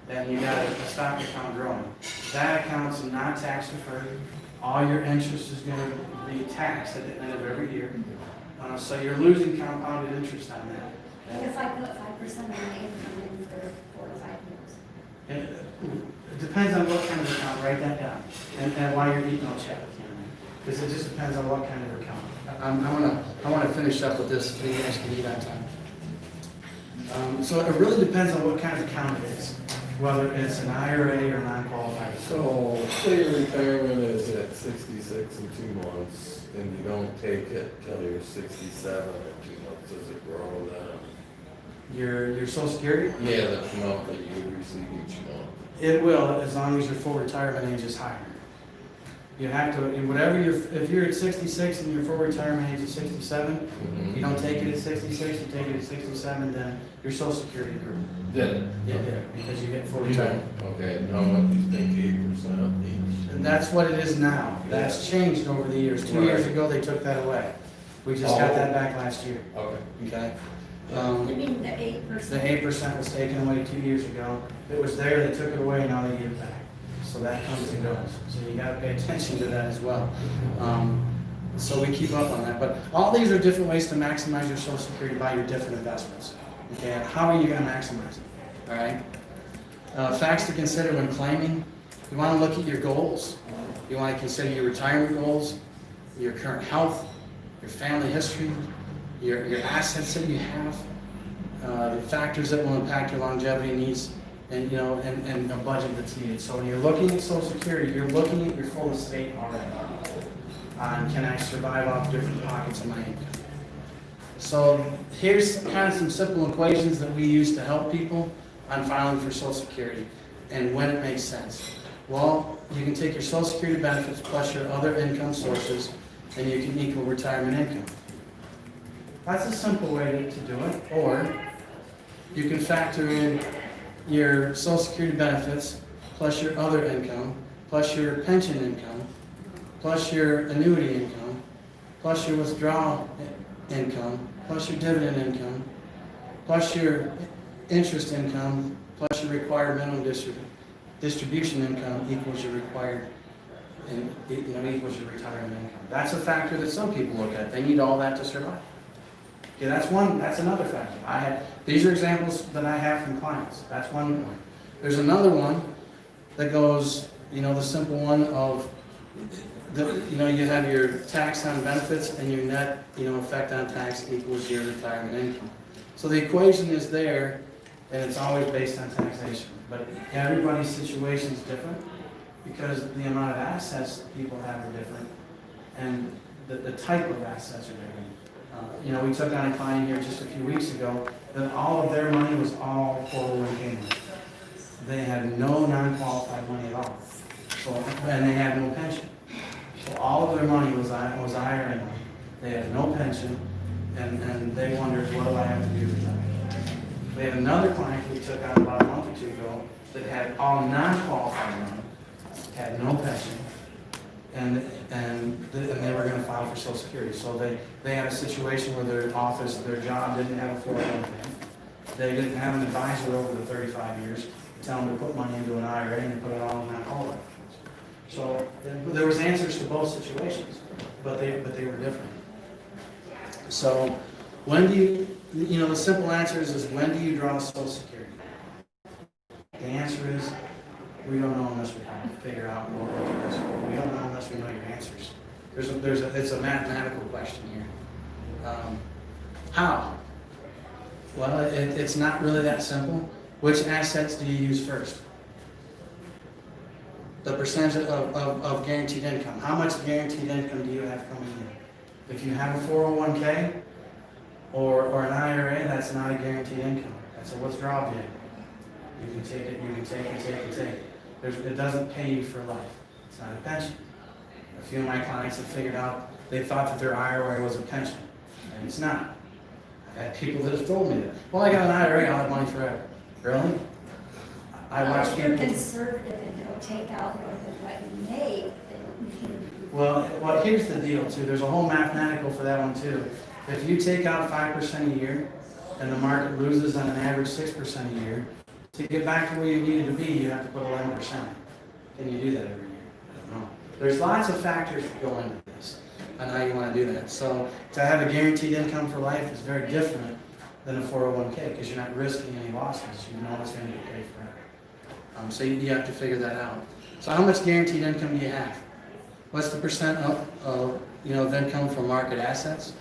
and you got a stock account growing. That account's not tax deferred. All your interest is gonna be taxed at the end of every year. So you're losing compounded interest on that. What if I put 5% of my income in for 4 to 5 years? It depends on what kind of account, write that down, and why you're eating no check. Because it just depends on what kind of account. I want to finish up with this, so you guys can eat on time. So it really depends on what kind of account it is. whether it's an IRA or non-qualified. So, say your retirement is at 66 in 2 months, and you don't take it till you're 67 in 2 months, does it grow then? Your Social Security, Yeah, the amount that you receive each month. it will, as long as your full retirement age is higher. You have to, whatever if you're at 66 and your full retirement age is 67, if you don't take it at 66, you take it at 67, then your Social Security grew. Did it? Yeah, because you get full retirement. Okay, and how much do you think 8% each? And that's what it is now. That's changed over the years. 2 years Right. ago, they took that away. We just got that back last year, Okay. okay? You mean the 8%? The 8% was taken away 2 years ago. It was there, they took it away, now they give it back. So that comes and goes. So you gotta pay attention to that as well. So we keep up on that. But all these are different ways to maximize your Social Security by your different investments. Okay, and how are you gonna maximize it? All right? Facts to consider when claiming. You wanna look at your goals. You wanna consider your retirement goals, your current health, your family history, your assets that you have, the factors that will impact your longevity needs, and and a budget that's needed. So when you're looking at Social Security, you're looking at your full estate already. Can I survive off different pockets of my income? So here's kind of some simple equations that we use to help people on filing for Social Security and when it makes sense. Well, you can take your Social Security benefits plus your other income sources, and you can equal retirement income. That's a simple way to do it. Or you can factor in your Social Security benefits plus your other income, plus your pension income, plus your annuity income, plus your withdrawal income, plus your dividend income, plus your interest income, plus your required minimum distribution income equals your required, and equals your retirement income. That's a factor that some people look at. They need all that to survive. Okay, that's another factor. These are examples that I have from clients. That's one point. There's another one that goes, the simple one of, you have your tax on benefits and your net, effect on tax equals your retirement income. So the equation is there, and it's always based on taxation. But everybody's situation is different because the amount of assets people have are different, and the type of assets are different. We took on a client here just a few weeks ago that all of their money was all 401k money. They had no non-qualified money at all. And they had no pension. So all of their money was IRA money. They had no pension, and they wondered, what do I have to do with that? We had another client we took on about a month or two ago that had all non-qualified money, had no pension, and they were going to file for Social Security. So they had a situation where their job didn't have a 401k. They didn't have an advisor over the 35 years to tell them to put money into an IRA and put it all in non-qualified. So there was answers to both situations, but they were different. So when do you, the simple answer is when do you draw Social Security? The answer is we don't know unless we figure out more about this. We don't know unless we know your answers. It's a mathematical question here. How? Well, it's not really that simple. Which assets do you use first? The percentage of guaranteed income. How much guaranteed income do you have coming in? If you have a 401k or an IRA, that's not a guaranteed income. That's a withdrawal vehicle. You can take it, you can take it, take it, take it. It doesn't pay you for life. It's not a pension. A few of my clients have figured out, they thought that their IRA was a pension, and it's not. I've had people that have told me that. Well, I got an IRA, I'll have money forever. Really? I watch If you're Mm-hmm. people. conservative and don't take out more than what you make, then Well, here's the deal too. There's a whole mathematical for that one too. If you take out 5% a year, and the market loses on an average 6% a year, to get back to where you needed to be, you have to put 11%. Can you do that every year? I don't know. There's lots of factors that go into this on how you want to do that. So to have a guaranteed income for life is very different than a 401k because you're not risking any losses. You know it's going to get paid forever. So you have to figure that out. So how much guaranteed income do you have? What's the percent of income from market assets?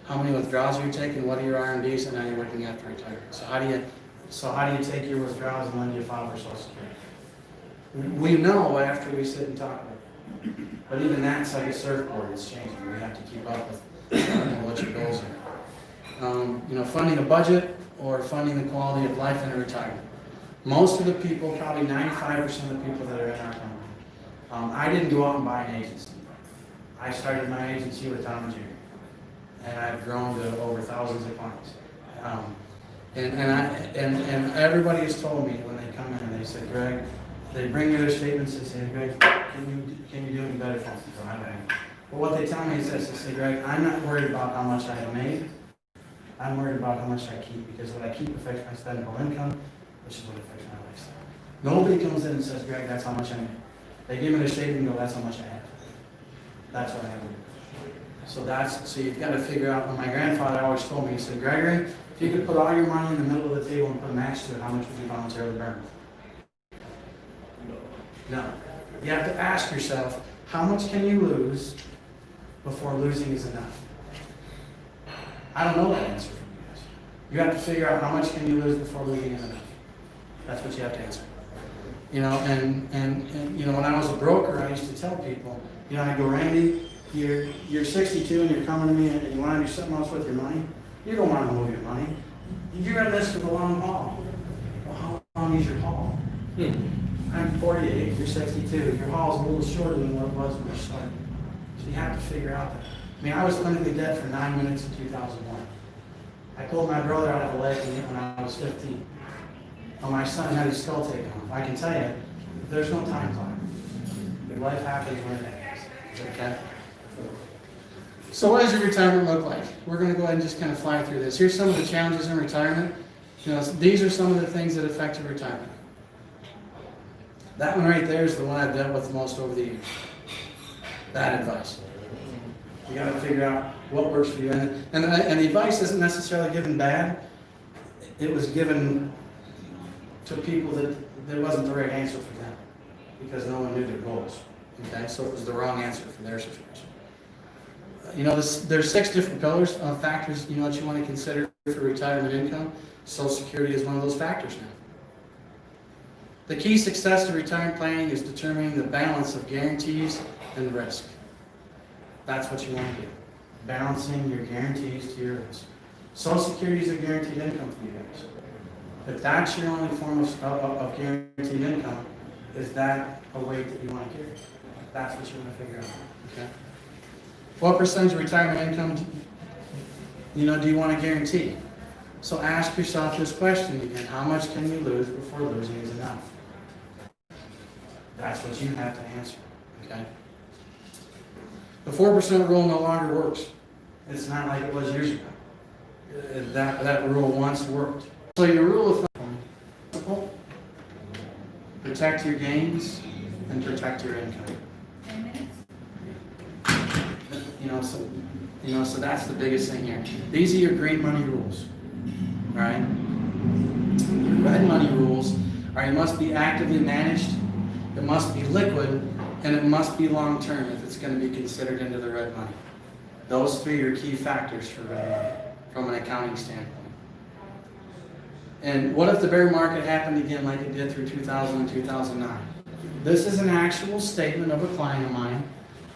How many withdrawals are you taking? What are your RMDs, and how you're working after retirement? So how do you So how do you take your withdrawals and when do you file for Social Security? We know after we sit and talk about it. But even that's like a surfboard, it's changing. We have to keep up with what your goals are. Funding a budget or funding the quality of life in a retirement. Most of the people, probably 95% of the people that are in our company, I didn't go out and buy an agency. I started my agency with Tom and Jerry, and I've grown to over thousands of clients. And everybody has told me when they come in and they say, Greg, they bring me their statements and say, Greg, can you do any better for me? So I don't. But what they tell me is this: they say, Greg, I'm not worried about how much I have made. I'm worried about how much I keep, because what I keep affects my spendable income, which is what affects my lifestyle. Nobody comes in and says, Greg, that's how much I make. They give me their statement and go, that's how much I have. That's what I have. So you've got to figure out. When my grandfather always told me, he said, Gregory, if you could put all your money in the middle of the table and put a match to it, how much would you voluntarily burn? No. You have to ask yourself, how much can you lose before losing is enough? I don't know that answer from you guys. You have to figure out how much can you lose before losing is enough. That's what you have to answer. And when I was a broker, I used to tell people, I go, Randy, you're 62 and you're coming to me and you want to do something else with your money. You don't want to move your money. You're in this for the long haul. Well, how long is your haul? I'm 48, you're 62. Your haul's a little shorter than what it was when you started. So you have to figure out that. I was clinically dead for 9 minutes in 2001. I pulled my brother out of a lake when I was 15. Well, my son had his skull taken off. I can tell you, there's no time clock. Life happens when it happens. Okay? So what does your retirement look like? We're going to go ahead and just kind of fly through this. Here's some of the challenges in retirement. These are some of the things that affect your retirement. That one right there is the one I've dealt with the most over the years. Bad advice. You got to figure out what works for you. And the advice isn't necessarily given bad. It was given to people that wasn't the right answer for them, because no one knew their goals. Okay, so it was the wrong answer for their situation. There's 6 different pillars of factors, that you want to consider for retirement income. Social Security is one of those factors now. The key success to retirement planning is determining the balance of guarantees and risk. That's what you want to do. Balancing your guarantees to your risk. Social Security is a guaranteed income for you guys. If that's your only form of guaranteed income, is that a weight that you want to carry? That's what you want to figure out. Okay. What percentage of retirement income do you want to guarantee? So ask yourself this question again: how much can you lose before losing is enough? That's what you have to answer. Okay. The 4% rule no longer works. It's not like it was years ago. That rule once worked. So your rule of thumb: protect your gains and protect your income. So that's the biggest thing here. These are your green money rules. All right. Your red money rules are: you must be actively managed, it must be liquid, and it must be long term if it's going to be considered into the red money. Those 3 are key factors for red money from an accounting standpoint. And what if the bear market happened again like it did through 2000 and 2009? This is an actual statement of a client of mine.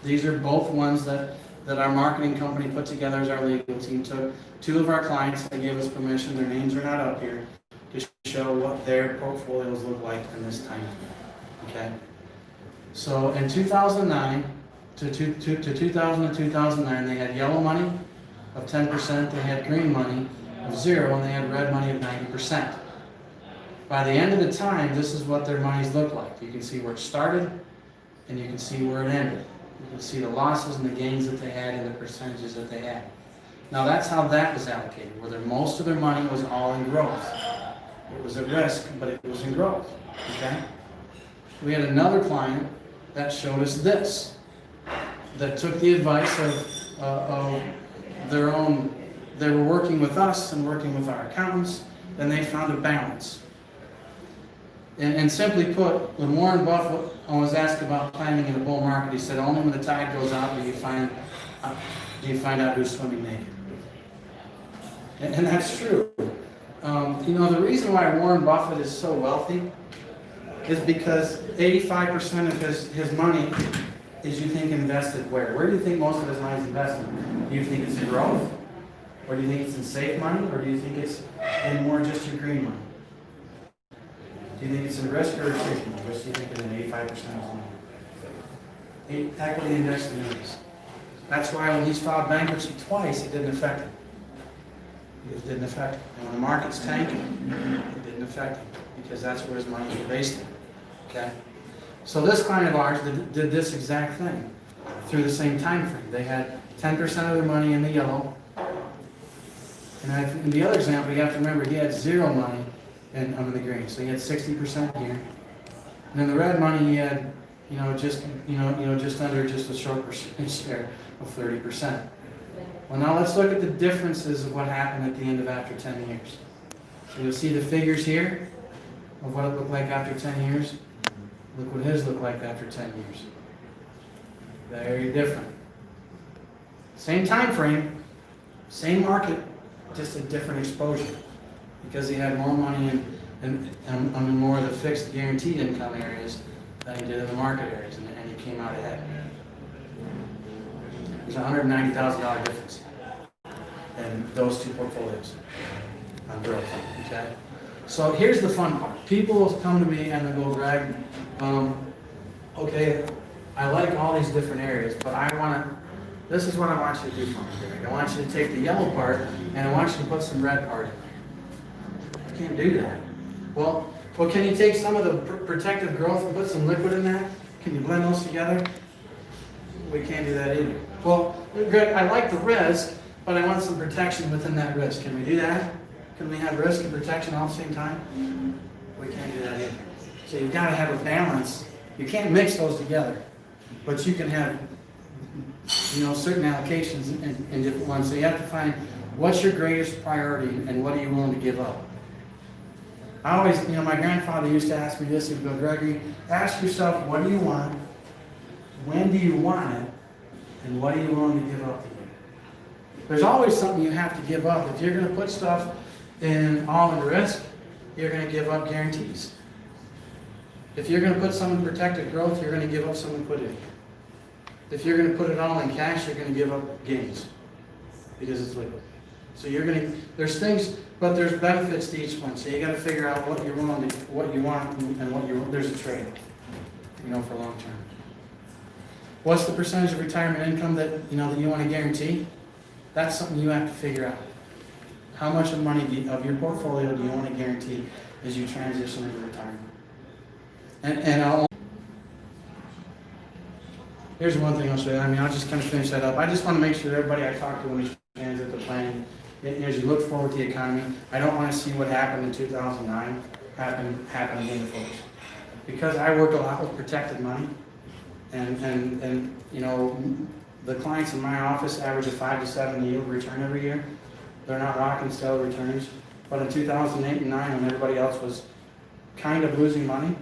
These are both ones that our marketing company put together as our legal team took. 2 of our clients, they gave us permission, their names are not up here, to show what their portfolios look like in this time. Okay? So in 2009 to 2000 and 2009, they had yellow money of 10%, they had green money of 0, and they had red money of 90%. By the end of the time, this is what their monies look like. You can see where it started, and you can see where it ended. You can see the losses and the gains that they had and the percentages that they had. Now that's how that was allocated, where most of their money was all in growth. It was at risk, but it was in growth. Okay? We had another client that showed us this, that took the advice of their own. They were working with us and working with our accountants, and they found a balance. And simply put, when Warren Buffett was asked about planning in a bull market, he said, only when the tide goes out do you find out who's swimming naked. And that's true. The reason why Warren Buffett is so wealthy is because 85% of his money is, you think, invested where? Where do you think most of his money is invested? Do you think it's in growth? Or do you think it's in safe money? Or do you think it's in more just your green money? Do you think it's in risk or safe money? Which do you think is in 85% of his money? Equity index annuities. That's why when he's filed bankruptcy twice, it didn't affect him. It didn't affect him. And when the market's tanking, it didn't affect him, because that's where his money was based in. Okay? So this client of ours did this exact thing through the same time frame. They had 10% of their money in the yellow. And in the other example, you have to remember, he had zero money in the green. So he had 60% here. And then the red money, he had, just under just a short percentage share of 30%. Well, now let's look at the differences of what happened at the end of after 10 years. So you'll see the figures here of what it looked like after 10 years. Look what his looked like after 10 years. Very different. Same time frame, same market, just a different exposure. Because he had more money in more of the fixed guaranteed income areas than he did in the market areas, and he came out ahead. There's a $190,000 difference in those two portfolios on growth. Okay? So here's the fun part. People will come to me and they'll go, Greg, okay, I like all these different areas, but this is what I want you to do for me, Greg. I want you to take the yellow part and I want you to put some red part in. I can't do that. Well, can you take some of the protective growth and put some liquid in that? Can you blend those together? We can't do that either. Well, Greg, I like the risk, but I want some protection within that risk. Can we do that? Can we have risk and protection all at the same time? We can't do that either. So you've got to have a balance. You can't mix those together, but you can have, certain allocations in different ones. So you have to find what's your greatest priority and what are you willing to give up. I always, my grandfather used to ask me this. He'd go, Gregory, ask yourself, what do you want? When do you want it? And what are you willing to give up to get? There's always something you have to give up. If you're going to put stuff all in risk, you're going to give up guarantees. If you're going to put some in protected growth, you're going to give up some liquidity. If you're going to put it all in cash, you're going to give up gains because it's liquid. So there's things, but there's benefits to each one. So you got to figure out what you're willing to, what you want, and there's a trade, for long term. What's the percentage of retirement income that you want to guarantee? That's something you have to figure out. How much of money of your portfolio do you want to guarantee as you transition into retirement? Here's one thing I'll show you. I'll just kind of finish that up. I just want to make sure that everybody I talk to when we hands at the planning, as you look forward to the economy, I don't want to see what happened in 2009 happen again to folks. Because I work a lot with protected money, and the clients in my office average a 5 to 7 yield return every year. They're not rocking stellar returns. But in 2008 and 9, when everybody else was kind of losing money,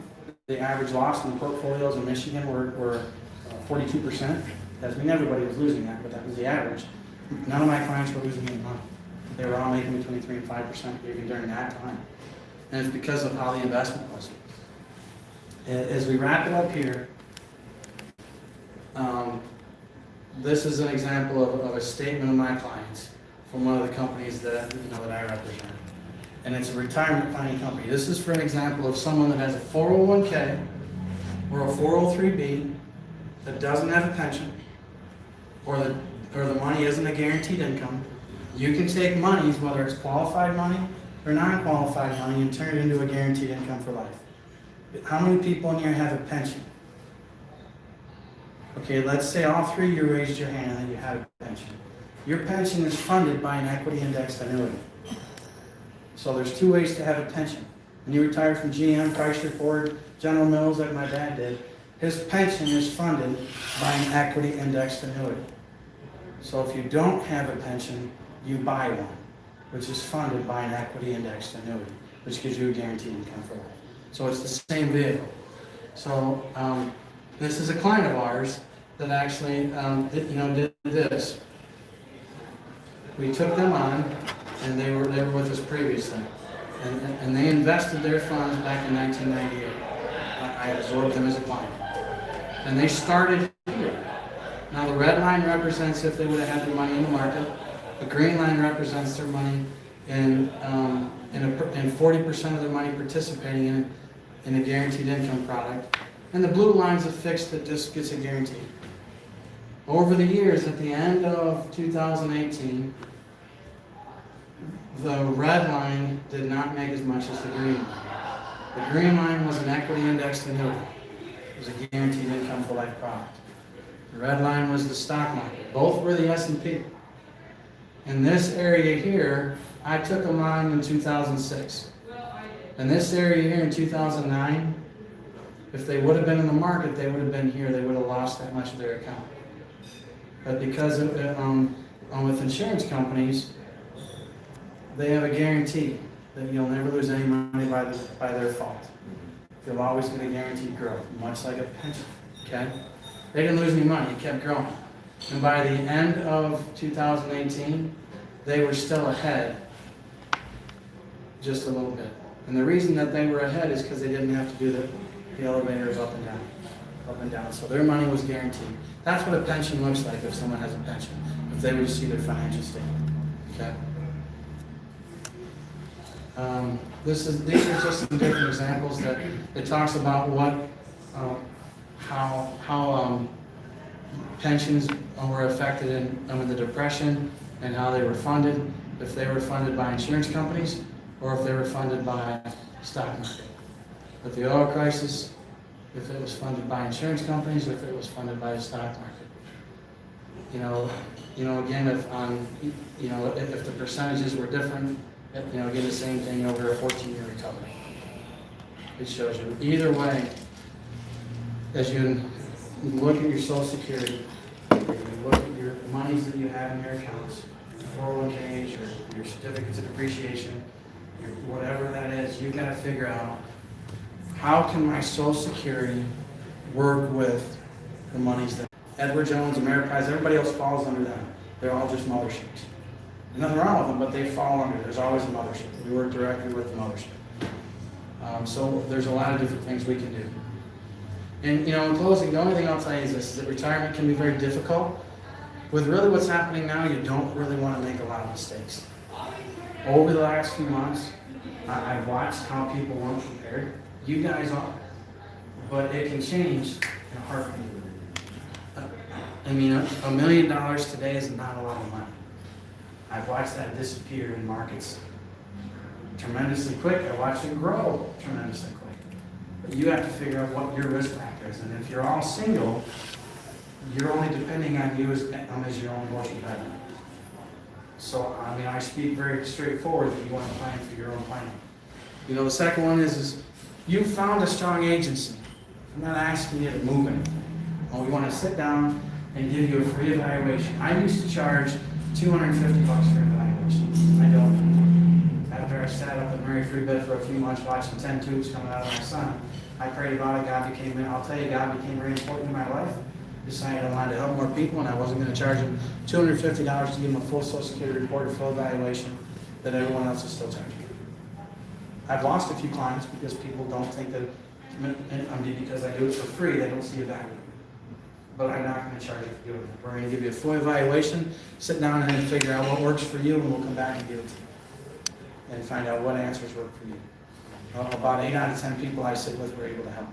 the average loss in the portfolios in Michigan were 42%. Doesn't mean everybody was losing that, but that was the average. None of my clients were losing any money. They were all making between 3 and 5% even during that time. And it's because of how the investment was. As we wrap it up here, this is an example of a statement of my clients from one of the companies that I represent. And it's a retirement planning company. This is for an example of someone that has a 401k or a 403b that doesn't have a pension, or the money isn't a guaranteed income. You can take monies, whether it's qualified money or non-qualified money, and turn it into a guaranteed income for life. How many people in here have a pension? Okay, let's say all three of you raised your hand and you had a pension. Your pension is funded by an equity indexed annuity. So there's two ways to have a pension. When you retire from GM, Chrysler, Ford, General Mills, like my dad did, his pension is funded by an equity indexed annuity. So if you don't have a pension, you buy one, which is funded by an equity indexed annuity, which gives you a guaranteed income for life. So it's the same vehicle. So this is a client of ours that actually did this. We took them on, and they were with us previously. And they invested their funds back in 1998. I absorbed them as a client. And they started here. Now, the red line represents if they would have had their money in the market. The green line represents their money and 40% of their money participating in a guaranteed income product. And the blue line's a fixed that just gets a guarantee. Over the years, at the end of 2018, the red line did not make as much as the green line. The green line was an equity indexed annuity. It was a guaranteed income for life product. The red line was the stock market. Both were the S&P. In this area here, I took them on in 2006. In this area here in 2009, if they would have been in the market, they would have been here. They would have lost that much of their account. But because of, with insurance companies, they have a guarantee that you'll never lose any money by their fault. You'll always get a guaranteed growth, much like a pension, okay? They didn't lose any money, it kept growing. And by the end of 2018, they were still ahead just a little bit. And the reason that they were ahead is because they didn't have to do the elevators up and down. So their money was guaranteed. That's what a pension looks like if someone has a pension, if they would see their financial statement, okay? These are just some different examples that it talks about how pensions were affected in the Depression and how they were funded, if they were funded by insurance companies or if they were funded by stock market. With the oil crisis, if it was funded by insurance companies, if it was funded by the stock market. Again, if the percentages were different, again, the same thing over a 14-year recovery. It shows you. Either way, as you look at your Social Security, you look at your monies that you have in your accounts, 401ks, your certificates of depreciation, whatever that is, you've got to figure out how can my Social Security work with the monies that Edward Jones, Ameriprise, everybody else falls under them. They're all just motherships. There's nothing wrong with them, but they fall under. There's always a mothership. We work directly with the mothership. So there's a lot of different things we can do. And in closing, the only thing I'll tell you is this, is that retirement can be very difficult. With really what's happening now, you don't really want to make a lot of mistakes. Over the last few months, I've watched how people weren't prepared. You guys are. But it can change in a heartbeat. $1 million today is not a lot of money. I've watched that disappear in markets tremendously quick. I watched it grow tremendously quick. But you have to figure out what your risk factor is. And if you're all single, you're only depending on you as your own portion of revenue. So, I speak very straightforward that you want to plan for your own planning. The second one is you found a strong agency. I'm not asking you to move anything. We want to sit down and give you a free evaluation. I used to charge $250 for an evaluation. I don't. After I sat up at Mary Free Bed for a few months watching 10 tubes coming out of my son, I prayed about it. God became very important in my life. Decided I wanted to help more people, and I wasn't going to charge them $250 to give them a full Social Security report, a full evaluation that everyone else is still charging. I've lost a few clients because people don't think that, because I do it for free, they don't see a value. But I'm not going to charge you for doing it. We're going to give you a full evaluation, sit down and then figure out what works for you, and we'll come back and give it to you. And find out what answers work for you. About 8 out of 10 people I sit with were able to help.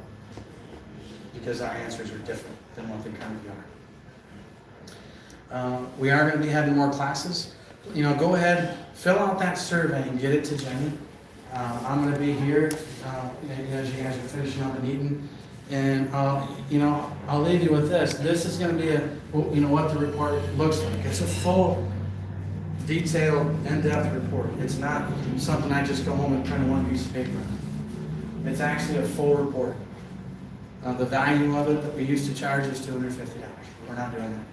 Because our answers are different than what they currently are. We are going to be having more classes. Go ahead, fill out that survey and get it to Jenny. I'm going to be here as you guys are finishing up and eating. And I'll leave you with this. This is going to be what the report looks like. It's a full, detailed, in-depth report. It's not something I just go home and print on one piece of paper. It's actually a full report. The value of it that we used to charge is $250. We're not doing that.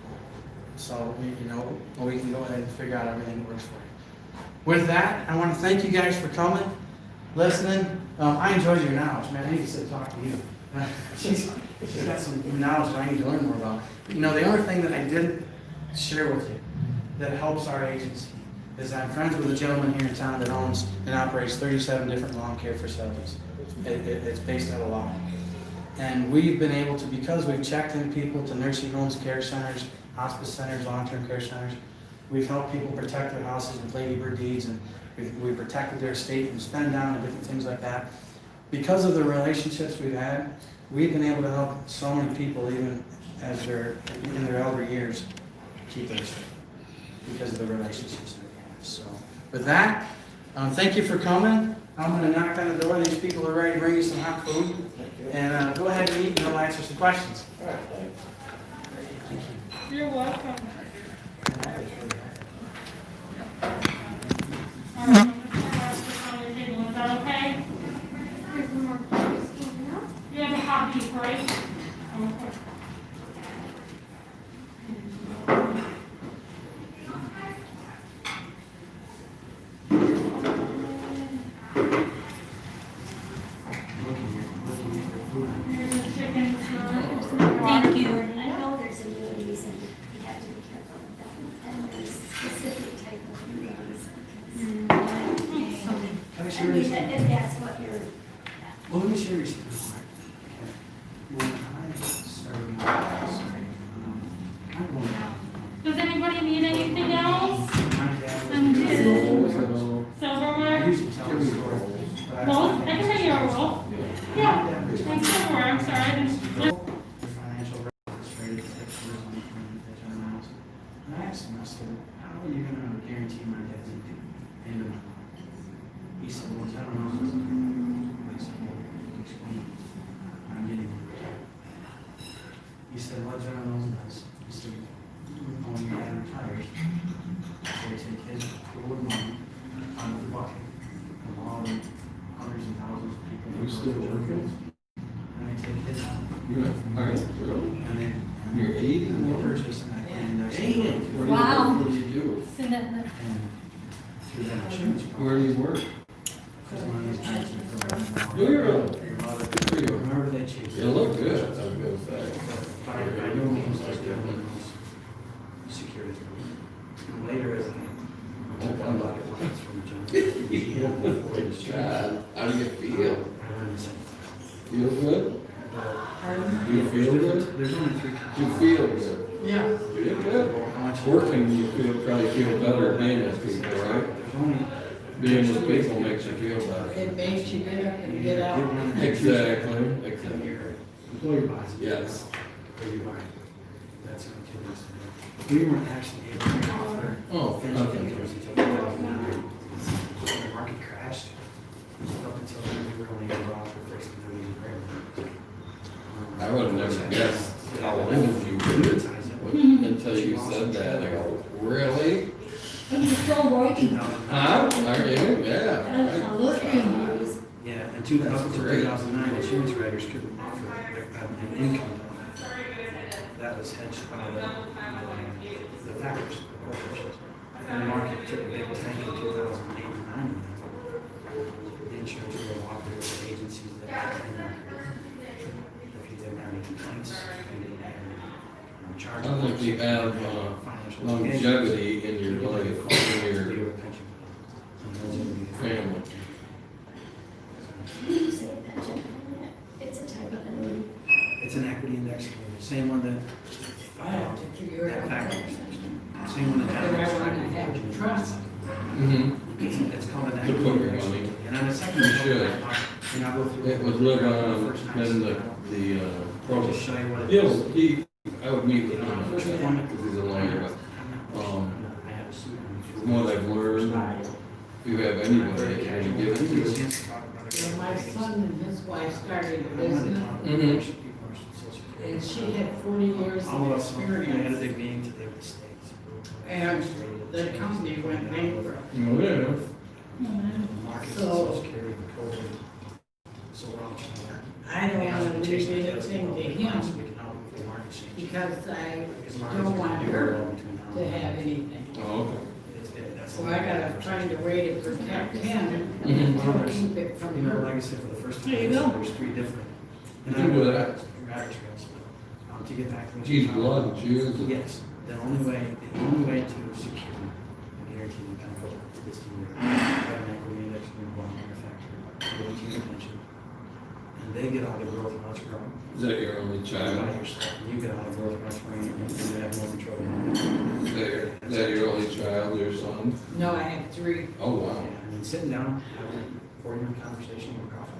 So we can go ahead and figure out everything that works for you. With that, I want to thank you guys for coming, listening. I enjoyed your knowledge, man. I need to sit and talk to you. She's got some knowledge that I need to learn more about. The only thing that I didn't share with you that helps our agency is I'm friends with a gentleman here in town that owns and operates 37 different lawn care facilities. It's based out of law. And we've been able to, because we've checked in people to nursing homes, care centers, hospice centers, long-term care centers, we've helped people protect their houses with Lady Bird deeds, and we've protected their estate from spend down and different things like that. Because of the relationships we've had, we've been able to help so many people, even as they're in their elder years, keep their estate because of the relationships that we have. So with that, thank you for coming. I'm gonna knock on the door. These people are ready to bring you some hot food. And go ahead and eat, and I'll answer some questions. Thank you. You're welcome. All right, I'm gonna put on your table. Is that okay? You have a hot beef, right? Okay. Here's the chicken, Thank you. I know there's immunities and you have to be careful with that. And there's specific type of immunities. Let me I see your mean, receipt. if that's what you're, Well, let me see your receipt. When I started I'm going out. Does anybody need anything else? My dad was- I'm good. I Silverware? used to tell the story. but I- Well, I can tell you a roll. Yeah, and silverware, I'm sorry, I didn't. The financial records ready to take orders on the phone, they turn around. And I asked him, I said, how are you gonna guarantee my dad's end of my life? He said, well, I don't know. I said, well, explain. I'm getting retired. He said, what General Mills does, he said, when your dad retires, they take his pool of money out of the bucket of all the hundreds and thousands of people. You still working? And they take his out. You're not, really? And then. You're 80 And now? they purchase and I. What do you- Wow. What do you do? So that, And through that insurance. Where do you work? Because one of these guys are Do you really? Good for you. Remember that chief? You look good, I was gonna say. By no means like that one of those security. And later as I. took on like a license from the judge. God, how do you feel? I learned the same thing. Feel good? But You feel good? there's only three You kinds. feel good? Yeah. Feel good? How much- Working, you probably feel better being with people, right? There's only. Being with people makes you feel better. It makes you get up and get out. Exactly, exactly. Your employer buys it. Yes. Or you buy it. That's what it is. We weren't actually able to offer. Oh, Finish okay. papers until 2009. The market crashed. Up until then, we were only able to offer first and third grade. I would have never guessed how old you were until you said that. I go, really? and you're still working. Huh? Are you? Yeah. Look at you. Yeah, in 2009, insurance writers couldn't offer an income. That was hedged by the factors, the corporations. And the market took a big tank in 2008 and 9. The insurance will offer the agencies that, if you didn't have any complaints, you didn't have any charges. I think you have financial longevity in your life, in your your pension. family. You say that, Jen. It's a type of annuity. It's an equity index, same one that. I have to figure it out. Factors. Same one that. But I want to have a trust. Mm-hmm. It's called an To equity put your index. money. And on the second. You should. And I'll go through. It would live on in the I'll program. just show you what it You is. know, I would meet with him because he's a lawyer, but, I have a suit on. from what I've learned, if you have anybody, that can give it to you. Well, my son and his wife started a business, Mhm. and she had 40 years All of of us, we had a experience, big meeting today with the states. and the company went bankrupt. Oh, yeah. Market, So- social security, COVID. So we're all trying to. I don't want to leave anything to So we him, can help with the market change. because I Because markets don't are want very her low between now to and then. have anything. Oh, okay. That's So I gotta find a way to protect him, Mhm. and keep it from You know, her. like I said, for the first There you time, go. there's three different. You can do that. Rabbit trails. To get back to. what Geez, you're blood, talking about. Jews. Yes, the only way to secure, get guarantee you can go to this team. Have an equity index, new bond manufacturer, guarantee pension. And they get all the growth and what's growing. Is that your only By child? yourself, and you get all the growth and what's growing, and you have more control. Is that your only child, your son? No, I have 3. Oh, wow. Yeah, and then sitting down, having a 40-minute conversation over coffee.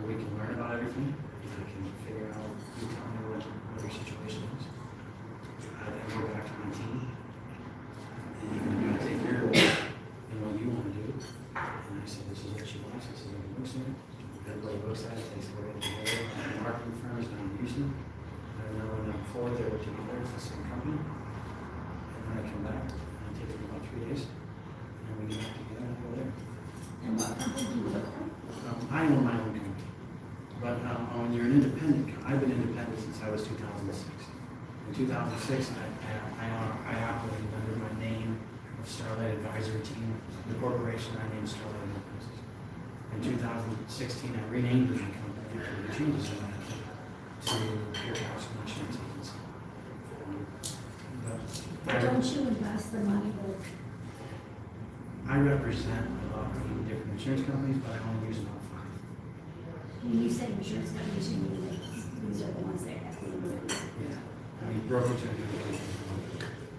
We can learn about everything. I can figure out, you tell me what your situation is. I then go back to my team. And you're gonna take your role and what you wanna do. And I said, this is what she wants. I said, it looks like it. Everybody looks at it, takes it away together. Marketing firms down in Houston. I don't know when I'm forward, they're together, it's the same company. And then I come back, and it takes me about 3 days. And we get back together and go there. And what company do you work for? I own my own company. But when you're an independent, I've been independent since I was 2006. In 2006, I operated under my name of Starlight Advisory Team, the corporation I named Starlight Enterprises. In 2016, I renamed my company after the changes in that to Pure House Insurance Agency. But don't you invest the money with, I represent about 8 different insurance companies, but I only use about 5. when you say insurance companies, you mean these are the ones that have the annuities? Yeah. I mean, brokerage and